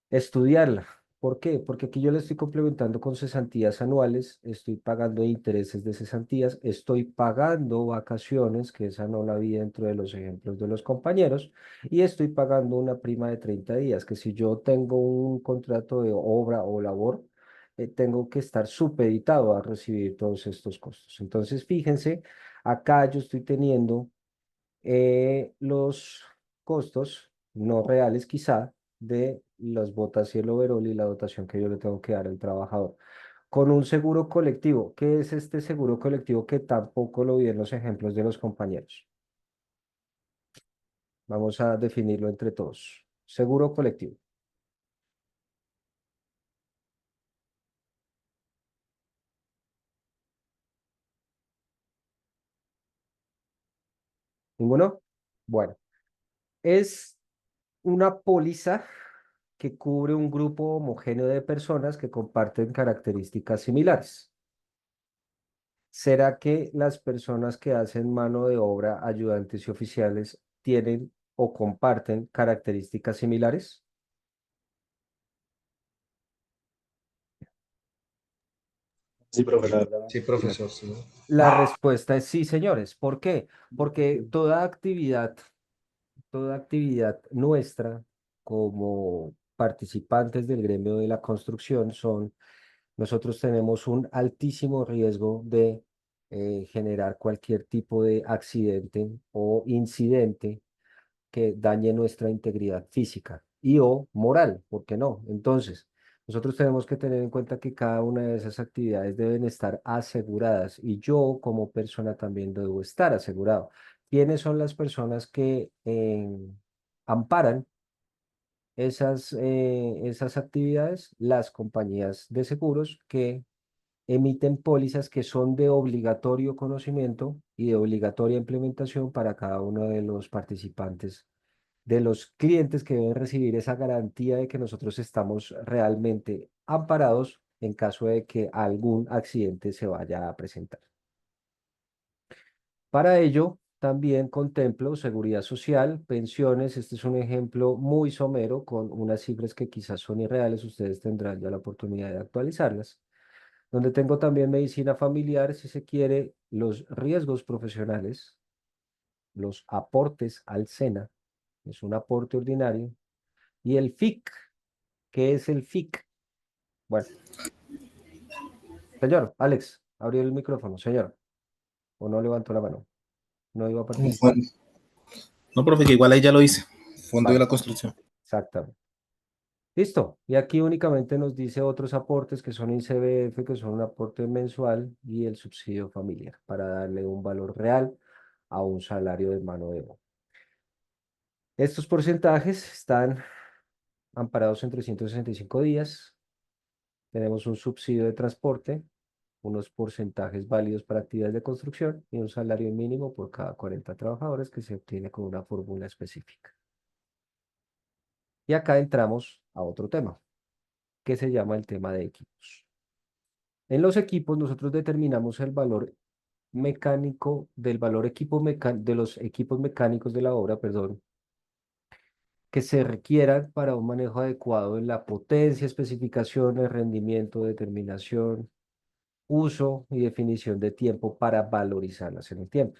estudiarla. ¿Por qué? Porque aquí yo le estoy complementando con cesantías anuales, estoy pagando intereses de cesantías, estoy pagando vacaciones, que esa no la vi dentro de los ejemplos de los compañeros, y estoy pagando una prima de 30 días, que si yo tengo un contrato de obra o labor, tengo que estar supeditado a recibir todos estos costos. Entonces, fíjense, acá yo estoy teniendo los costos no reales quizá de las botas y el overol y la dotación que yo le tengo que dar al trabajador. Con un seguro colectivo, ¿qué es este seguro colectivo que tampoco lo vi en los ejemplos de los compañeros? Vamos a definirlo entre todos. Seguro colectivo. ¿Ninguno? Bueno, es una póliza que cubre un grupo homogéneo de personas que comparten características similares. ¿Será que las personas que hacen mano de obra, ayudantes y oficiales, tienen o comparten características similares? Sí, profe, la verdad. Sí, profesor, sí. La respuesta es sí, señores. ¿Por qué? Porque toda actividad nuestra como participantes del gremio de la construcción nosotros tenemos un altísimo riesgo de generar cualquier tipo de accidente o incidente que dañe nuestra integridad física y o moral, ¿por qué no? Entonces, nosotros tenemos que tener en cuenta que cada una de esas actividades deben estar aseguradas y yo como persona también debo estar asegurado. ¿Quiénes son las personas que amparan esas actividades? Las compañías de seguros que emiten pólizas que son de obligatorio conocimiento y de obligatoria implementación para cada uno de los participantes, de los clientes que deben recibir esa garantía de que nosotros estamos realmente amparados en caso de que algún accidente se vaya a presentar. Para ello, también contemplo seguridad social, pensiones. Este es un ejemplo muy somero con unas cifras que quizás son irreales. Ustedes tendrán ya la oportunidad de actualizarlas. Donde tengo también medicina familiar, si se quiere, los riesgos profesionales, los aportes al SENA, es un aporte ordinario, y el FIC. ¿Qué es el FIC? Bueno, señor, Alex, abrió el micrófono, señor, o no levantó la mano, no iba a participar. No, profe, que igual ahí ya lo hice. Fondo de Vale, la construcción. exactamente. Listo, y aquí únicamente nos dice otros aportes que son ICBF, que son un aporte mensual, y el subsidio familiar, para darle un valor real a un salario de mano de obra. Estos porcentajes están amparados en 365 días. Tenemos un subsidio de transporte, unos porcentajes válidos para actividades de construcción y un salario mínimo por cada 40 trabajadores que se obtiene con una fórmula específica. Y acá entramos a otro tema, que se llama el tema de equipos. En los equipos nosotros determinamos el valor mecánico de los equipos mecánicos de la obra, perdón, que se requieran para un manejo adecuado en la potencia, especificaciones, rendimiento, determinación, uso y definición de tiempo para valorizarlas en el tiempo.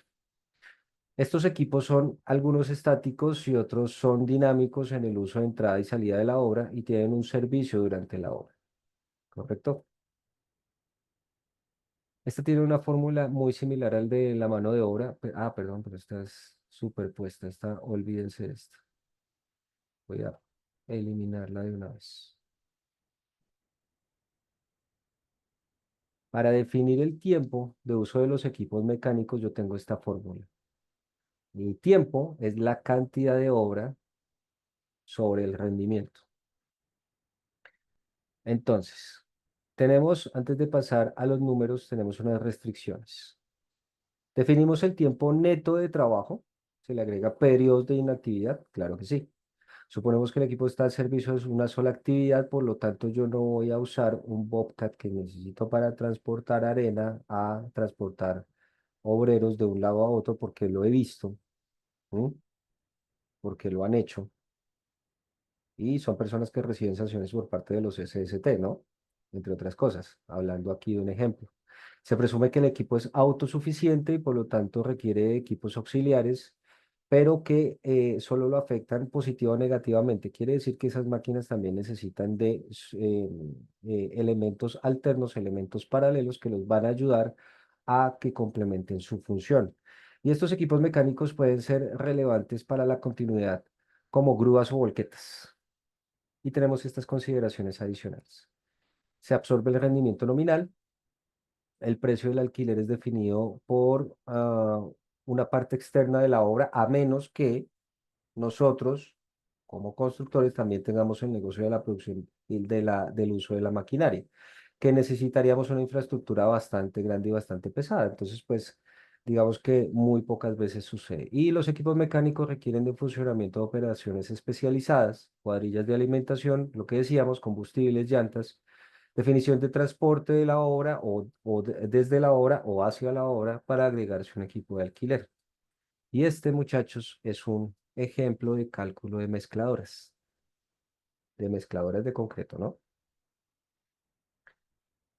Estos equipos son algunos estáticos y otros son dinámicos en el uso de entrada y salida de la obra y tienen un servicio durante la obra. ¿Correcto? Esta tiene una fórmula muy similar al de la mano de obra. Perdón, pero esta es superpuesta. Olvídense de esta. Voy a eliminarla de una vez. Para definir el tiempo de uso de los equipos mecánicos, yo tengo esta fórmula. El tiempo es la cantidad de obra sobre el rendimiento. Entonces, antes de pasar a los números, tenemos unas restricciones. Definimos el tiempo neto de trabajo. ¿Se le agrega periodos de inactividad? Claro que sí. Suponemos que el equipo está al servicio de una sola actividad, por lo tanto yo no voy a usar un Bobcat que necesito para transportar arena a transportar obreros de un lado a otro porque lo he visto, ¿m? Porque lo han hecho. Y son personas que reciben sanciones por parte de los SST, ¿no? Entre otras cosas, hablando aquí de un ejemplo. Se presume que el equipo es autosuficiente y por lo tanto requiere equipos auxiliares, pero que solo lo afectan positiva o negativamente. Quiere decir que esas máquinas también necesitan de elementos alternos, elementos paralelos que los van a ayudar a que complementen su función. Y estos equipos mecánicos pueden ser relevantes para la continuidad, como grúas o volquetas. Y tenemos estas consideraciones adicionales. Se absorbe el rendimiento nominal. El precio del alquiler es definido por una parte externa de la obra, a menos que nosotros, como constructores, también tengamos el negocio de la producción y del uso de la maquinaria, que necesitaríamos una infraestructura bastante grande y bastante pesada. Entonces, pues, digamos que muy pocas veces sucede. Y los equipos mecánicos requieren de funcionamiento de operaciones especializadas, cuadrillas de alimentación, lo que decíamos, combustibles, llantas, definición de transporte de la obra desde la obra o hacia la obra para agregarse un equipo de alquiler. Y este, muchachos, es un ejemplo de cálculo de mezcladoras de concreto, ¿no?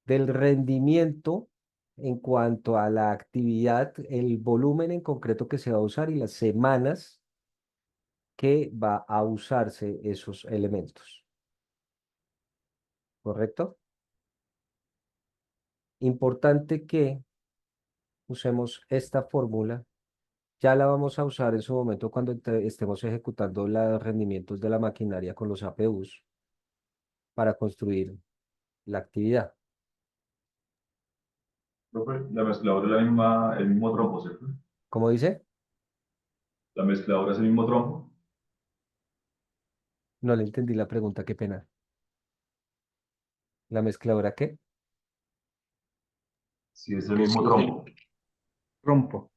del rendimiento en cuanto a la actividad, el volumen en concreto que se va a usar y las semanas que va a usarse esos elementos. ¿Correcto? Importante que usemos esta fórmula. Ya la vamos a usar en su momento cuando estemos ejecutando los rendimientos de la maquinaria con los APUs para construir la actividad. Profe, la mezcladora es la misma, el mismo trompo, ¿cierto? ¿Cómo dice? La mezcladora es el mismo trompo. No le entendí la pregunta, qué pena. ¿La mezcladora qué? Sí, es el mismo trompo. Trompo.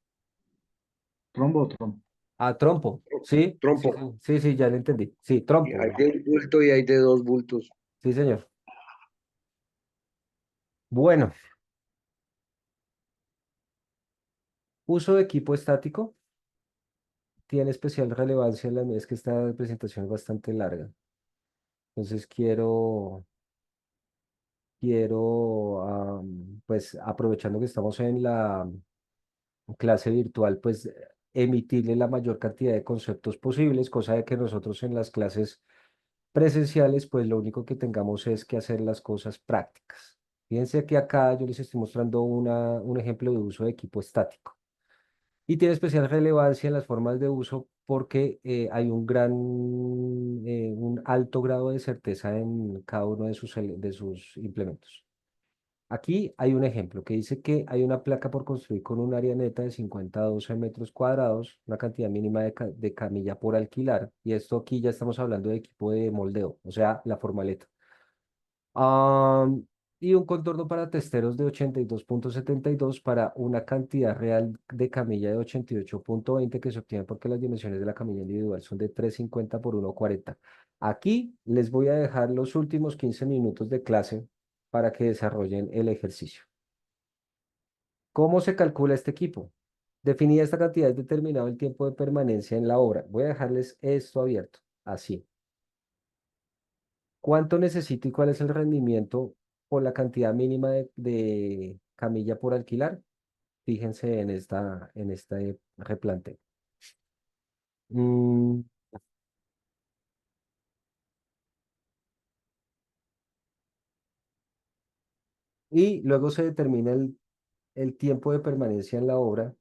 ¿Trombo o trompo? Ah, trompo. Sí, sí, Trompo. sí, sí, ya le entendí. Sí, Y trompo. hay de un bulto y hay de dos bultos. Sí, señor. Bueno, uso de equipo estático tiene especial relevancia en la es que esta presentación es bastante larga. Entonces pues aprovechando que estamos en la clase virtual, pues emitirle la mayor cantidad de conceptos posibles, cosa de que nosotros en las clases presenciales, pues lo único que tengamos es que hacer las cosas prácticas. Fíjense que acá yo les estoy mostrando un ejemplo de uso de equipo estático. Y tiene especial relevancia en las formas de uso porque hay un alto grado de certeza en cada uno de sus implementos. Aquí hay un ejemplo que dice que hay una placa por construir con un área neta de 50 a 12 metros cuadrados, una cantidad mínima de camilla por alquilar. Y esto aquí ya estamos hablando de equipo de moldeo, o sea, la formaleta. Am, y un contorno para testeros de 82,72 para una cantidad real de camilla de 88,20 que se obtiene porque las dimensiones de la camilla individual son de 350 por 1,40. Aquí les voy a dejar los últimos 15 minutos de clase para que desarrollen el ejercicio. ¿Cómo se calcula este equipo? Definida esta cantidad es determinado el tiempo de permanencia en la obra. Voy a dejarles esto abierto, así. ¿Cuánto necesito y cuál es el rendimiento por la cantidad mínima de camilla por alquilar? Fíjense en este replanteo. Mm, y luego se determina el tiempo de permanencia en la obra,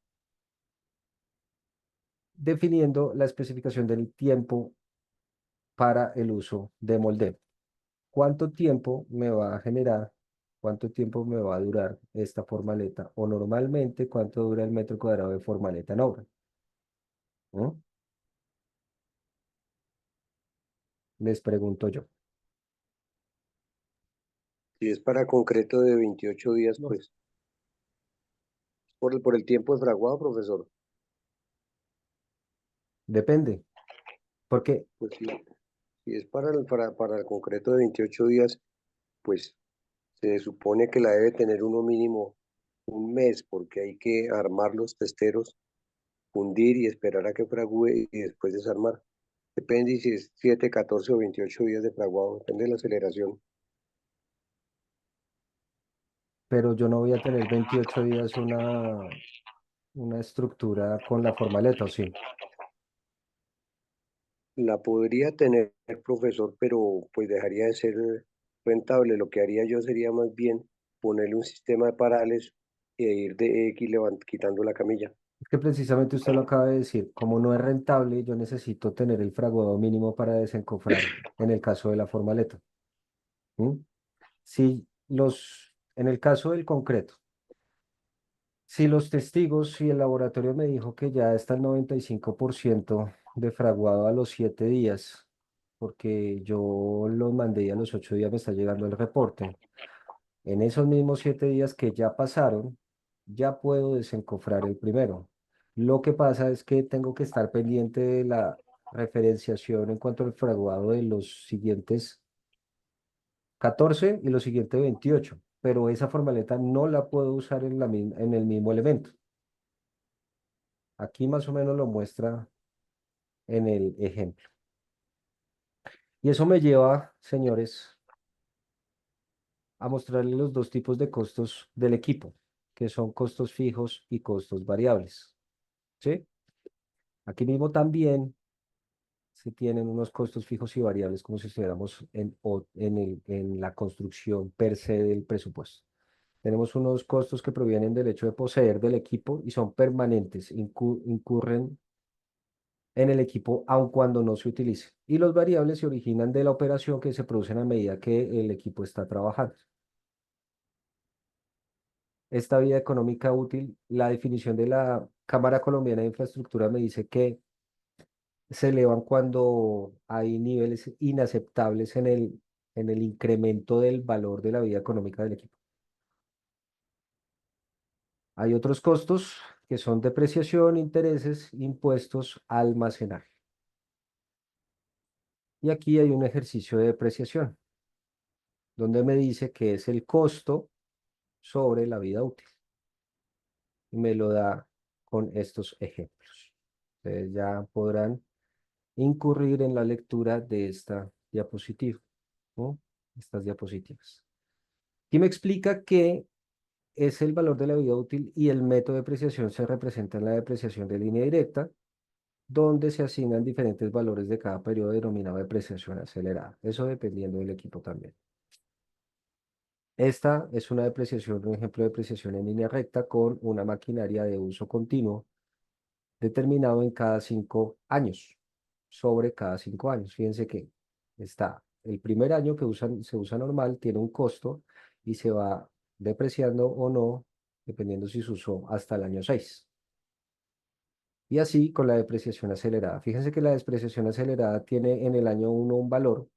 definiendo la especificación del tiempo para el uso de moldeo. ¿Cuánto tiempo me va a generar? ¿Cuánto tiempo me va a durar esta formaleta? O normalmente, ¿cuánto dura el metro cuadrado de formaleta en obra? ¿Mm? Les pregunto yo. Si es para concreto de 28 días, pues, por el tiempo de fraguado, profesor. Depende. Porque Pues sí, si es para el concreto de 28 días, pues se supone que la debe tener uno mínimo un mes, porque hay que armar los testeros, fundir y esperar a que fragúe y después desarmar. Depende si es 7, 14 o 28 días de fraguado, depende de la aceleración. pero yo no voy a tener 28 días una estructura con la formaleta, ¿o sí? La podría tener, profesor, pero pues dejaría de ser rentable. Lo que haría yo sería más bien ponerle un sistema de parales e ir de X quitando la camilla. Es que precisamente usted lo acaba de decir, como no es rentable, yo necesito tener el fraguado mínimo para desencofrar en el caso de la formaleta. ¿Mm? En el caso del concreto, si los testigos, si el laboratorio me dijo que ya está el 95% de fraguado a los 7 días, porque yo los mandé y a los 8 días me está llegando el reporte. En esos mismos 7 días que ya pasaron, ya puedo desencofrar el primero. Lo que pasa es que tengo que estar pendiente de la referenciación en cuanto al fraguado de los siguientes 14 y los siguientes 28, pero esa formaleta no la puedo usar en el mismo elemento. Aquí más o menos lo muestra en el ejemplo. Y eso me lleva, señores, a mostrarle los dos tipos de costos del equipo, que son costos fijos y costos variables. ¿Sí? Aquí mismo también se tienen unos costos fijos y variables como si estuviéramos en la construcción per se del presupuesto. Tenemos unos costos que provienen del hecho de poseer del equipo y son permanentes, incurren en el equipo aun cuando no se utilice. Y los variables se originan de la operación que se producen a medida que el equipo está trabajando. Esta vida económica útil, la definición de la Cámara Colombiana de Infraestructura me dice que se elevan cuando hay niveles inaceptables en el incremento del valor de la vida económica del equipo. Hay otros costos que son depreciación, intereses, impuestos, almacenaje. Y aquí hay un ejercicio de depreciación, donde me dice que es el costo sobre la vida útil. Y me lo da con estos ejemplos. Ustedes ya podrán incurrir en la lectura de esta diapositiva, ¿no? Estas diapositivas. Aquí me explica que es el valor de la vida útil y el método de depreciación se representa en la depreciación de línea directa, donde se asignan diferentes valores de cada periodo denominado depreciación acelerada. Eso dependiendo del equipo también. Esta es una depreciación, un ejemplo de depreciación en línea recta con una maquinaria de uso continuo determinado en cada 5 años, sobre cada 5 años. Fíjense que está el primer año que se usa normal, tiene un costo y se va depreciando o no, dependiendo si se usó hasta el año 6. Y así con la depreciación acelerada. Fíjense que la depreciación acelerada tiene en el año 1 un valor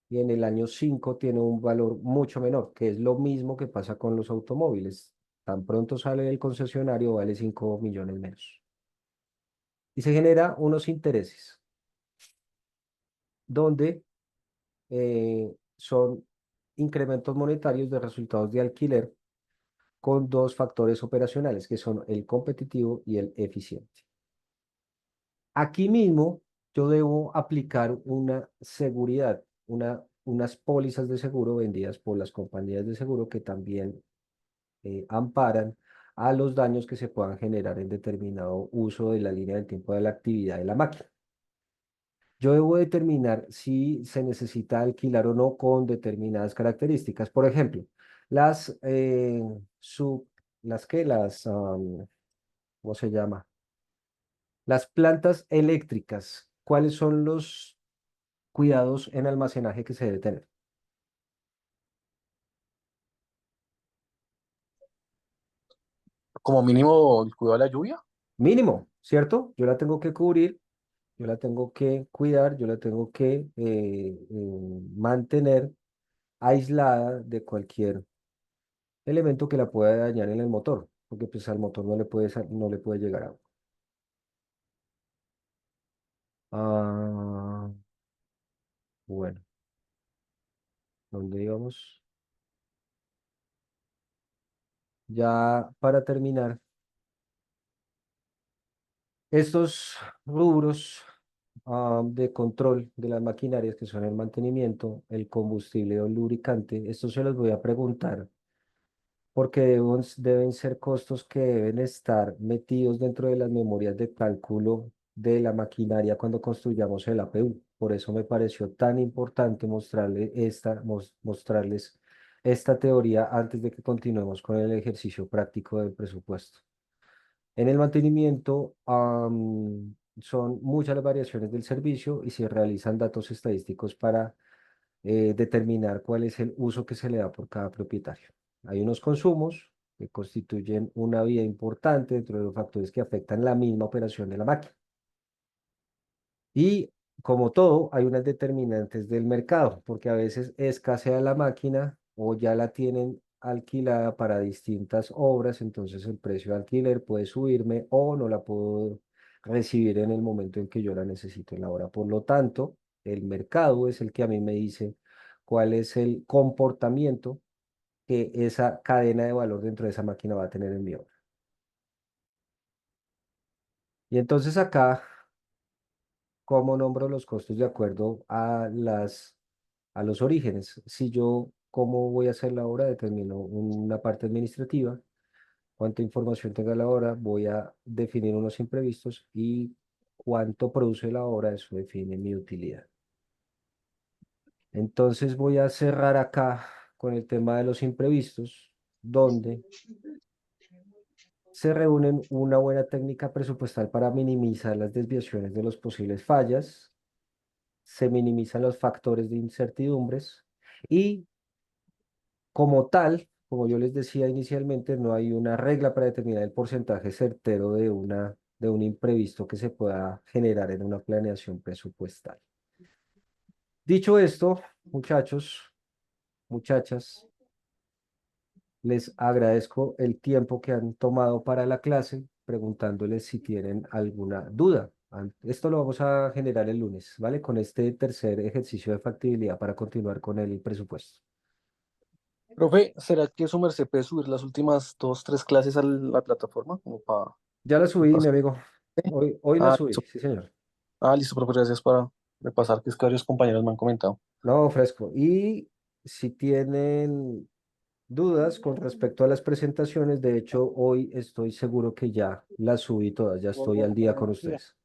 y en el año 5 tiene un valor mucho menor, que es lo mismo que pasa con los automóviles. Tan pronto sale del concesionario, vale 5 millones menos. Y se genera unos intereses, donde son incrementos monetarios de resultados de alquiler con dos factores operacionales, que son el competitivo y el eficiente. Aquí mismo yo debo aplicar una seguridad, unas pólizas de seguro vendidas por las compañías de seguro que también amparan a los daños que se puedan generar en determinado uso de la línea del tiempo de la actividad de la máquina. Yo debo determinar si se necesita alquilar o no con determinadas características. Por ejemplo, las, sub, las que, las, ¿cómo se llama? Las plantas eléctricas. ¿Cuáles son los cuidados en almacenaje que se debe tener? Como mínimo el cuidado de la lluvia. Mínimo, ¿cierto? Yo la tengo que cubrir, yo la tengo que cuidar, yo la tengo que mantener aislada de cualquier elemento que la pueda dañar en el motor, porque pues al motor no le puede llegar agua. Ah, bueno, ¿dónde íbamos? Ya para terminar, estos rubros de control de las maquinarias, que son el mantenimiento, el combustible o el lubricante, esto se los voy a preguntar porque deben ser costos que deben estar metidos dentro de las memorias de cálculo de la maquinaria cuando construyamos el APU. Por eso me pareció tan importante mostrarles esta teoría antes de que continuemos con el ejercicio práctico del presupuesto. En el mantenimiento son muchas las variaciones del servicio y se realizan datos estadísticos para determinar cuál es el uso que se le da por cada propietario. Hay unos consumos que constituyen una vía importante dentro de los factores que afectan la misma operación de la máquina. Y como todo, hay unas determinantes del mercado, porque a veces escasea la máquina o ya la tienen alquilada para distintas obras, entonces el precio de alquiler puede subirme o no la puedo recibir en el momento en que yo la necesito en la obra. Por lo tanto, el mercado es el que a mí me dice cuál es el comportamiento que esa cadena de valor dentro de esa máquina va a tener en mi obra. Y entonces acá, ¿cómo nombro los costos de acuerdo a los orígenes? Si yo cómo voy a hacer la obra, determino una parte administrativa, cuánta información tenga la obra, voy a definir unos imprevistos y cuánto produce la obra, eso define mi utilidad. Entonces voy a cerrar acá con el tema de los imprevistos, donde se reúnen una buena técnica presupuestal para minimizar las desviaciones de las posibles fallas, se minimizan los factores de incertidumbres y como tal, como yo les decía inicialmente, no hay una regla para determinar el porcentaje certero de un imprevisto que se pueda generar en una planeación presupuestal. Dicho esto, muchachos, muchachas, les agradezco el tiempo que han tomado para la clase, preguntándoles si tienen alguna duda. Esto lo vamos a generar el lunes, ¿vale? Con este tercer ejercicio de factibilidad para continuar con el presupuesto. Profe, ¿será que su merced puede subir las últimas 2, 3 clases a la plataforma? Como para Ya la subí, mi repasar? amigo. Hoy la subí, Listo. sí, señor. Listo, profe, gracias para repasar, que es que varios compañeros me han comentado. No, fresco. Y si tienen dudas con respecto a las presentaciones, de hecho, hoy estoy seguro que ya las subí todas, ya estoy al día con ustedes.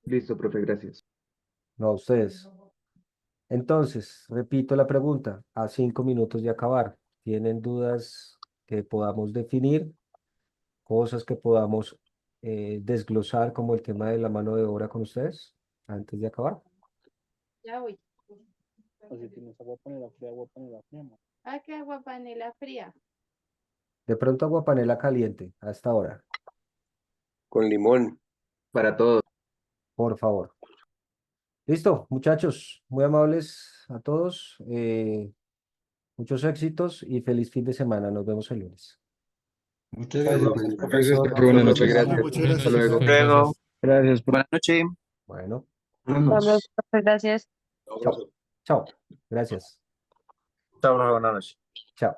Listo, profe, gracias. No, ustedes. Entonces, repito la pregunta, a 5 minutos de acabar. ¿Tienen dudas que podamos definir? Cosas que podamos desglosar como el tema de la mano de obra con ustedes antes de acabar. Ya voy. Así tienes agua panela fría, agua panela fría. Ah, qué agua panela fría. De pronto agua panela caliente hasta ahora, Con limón. Para todos. por favor. Listo, muchachos, muy amables a todos. Muchos éxitos y feliz fin de semana. Nos vemos el lunes. Muchas Gracias, gracias, profesor. profesor. Buenas Muchas noches. gracias. Muchas Hasta gracias. luego. Luego. Gracias. Buenas noches. Bueno, Buenas noches. Gracias. chao. Chao. Gracias. Chao, profe, buenas noches. Chao.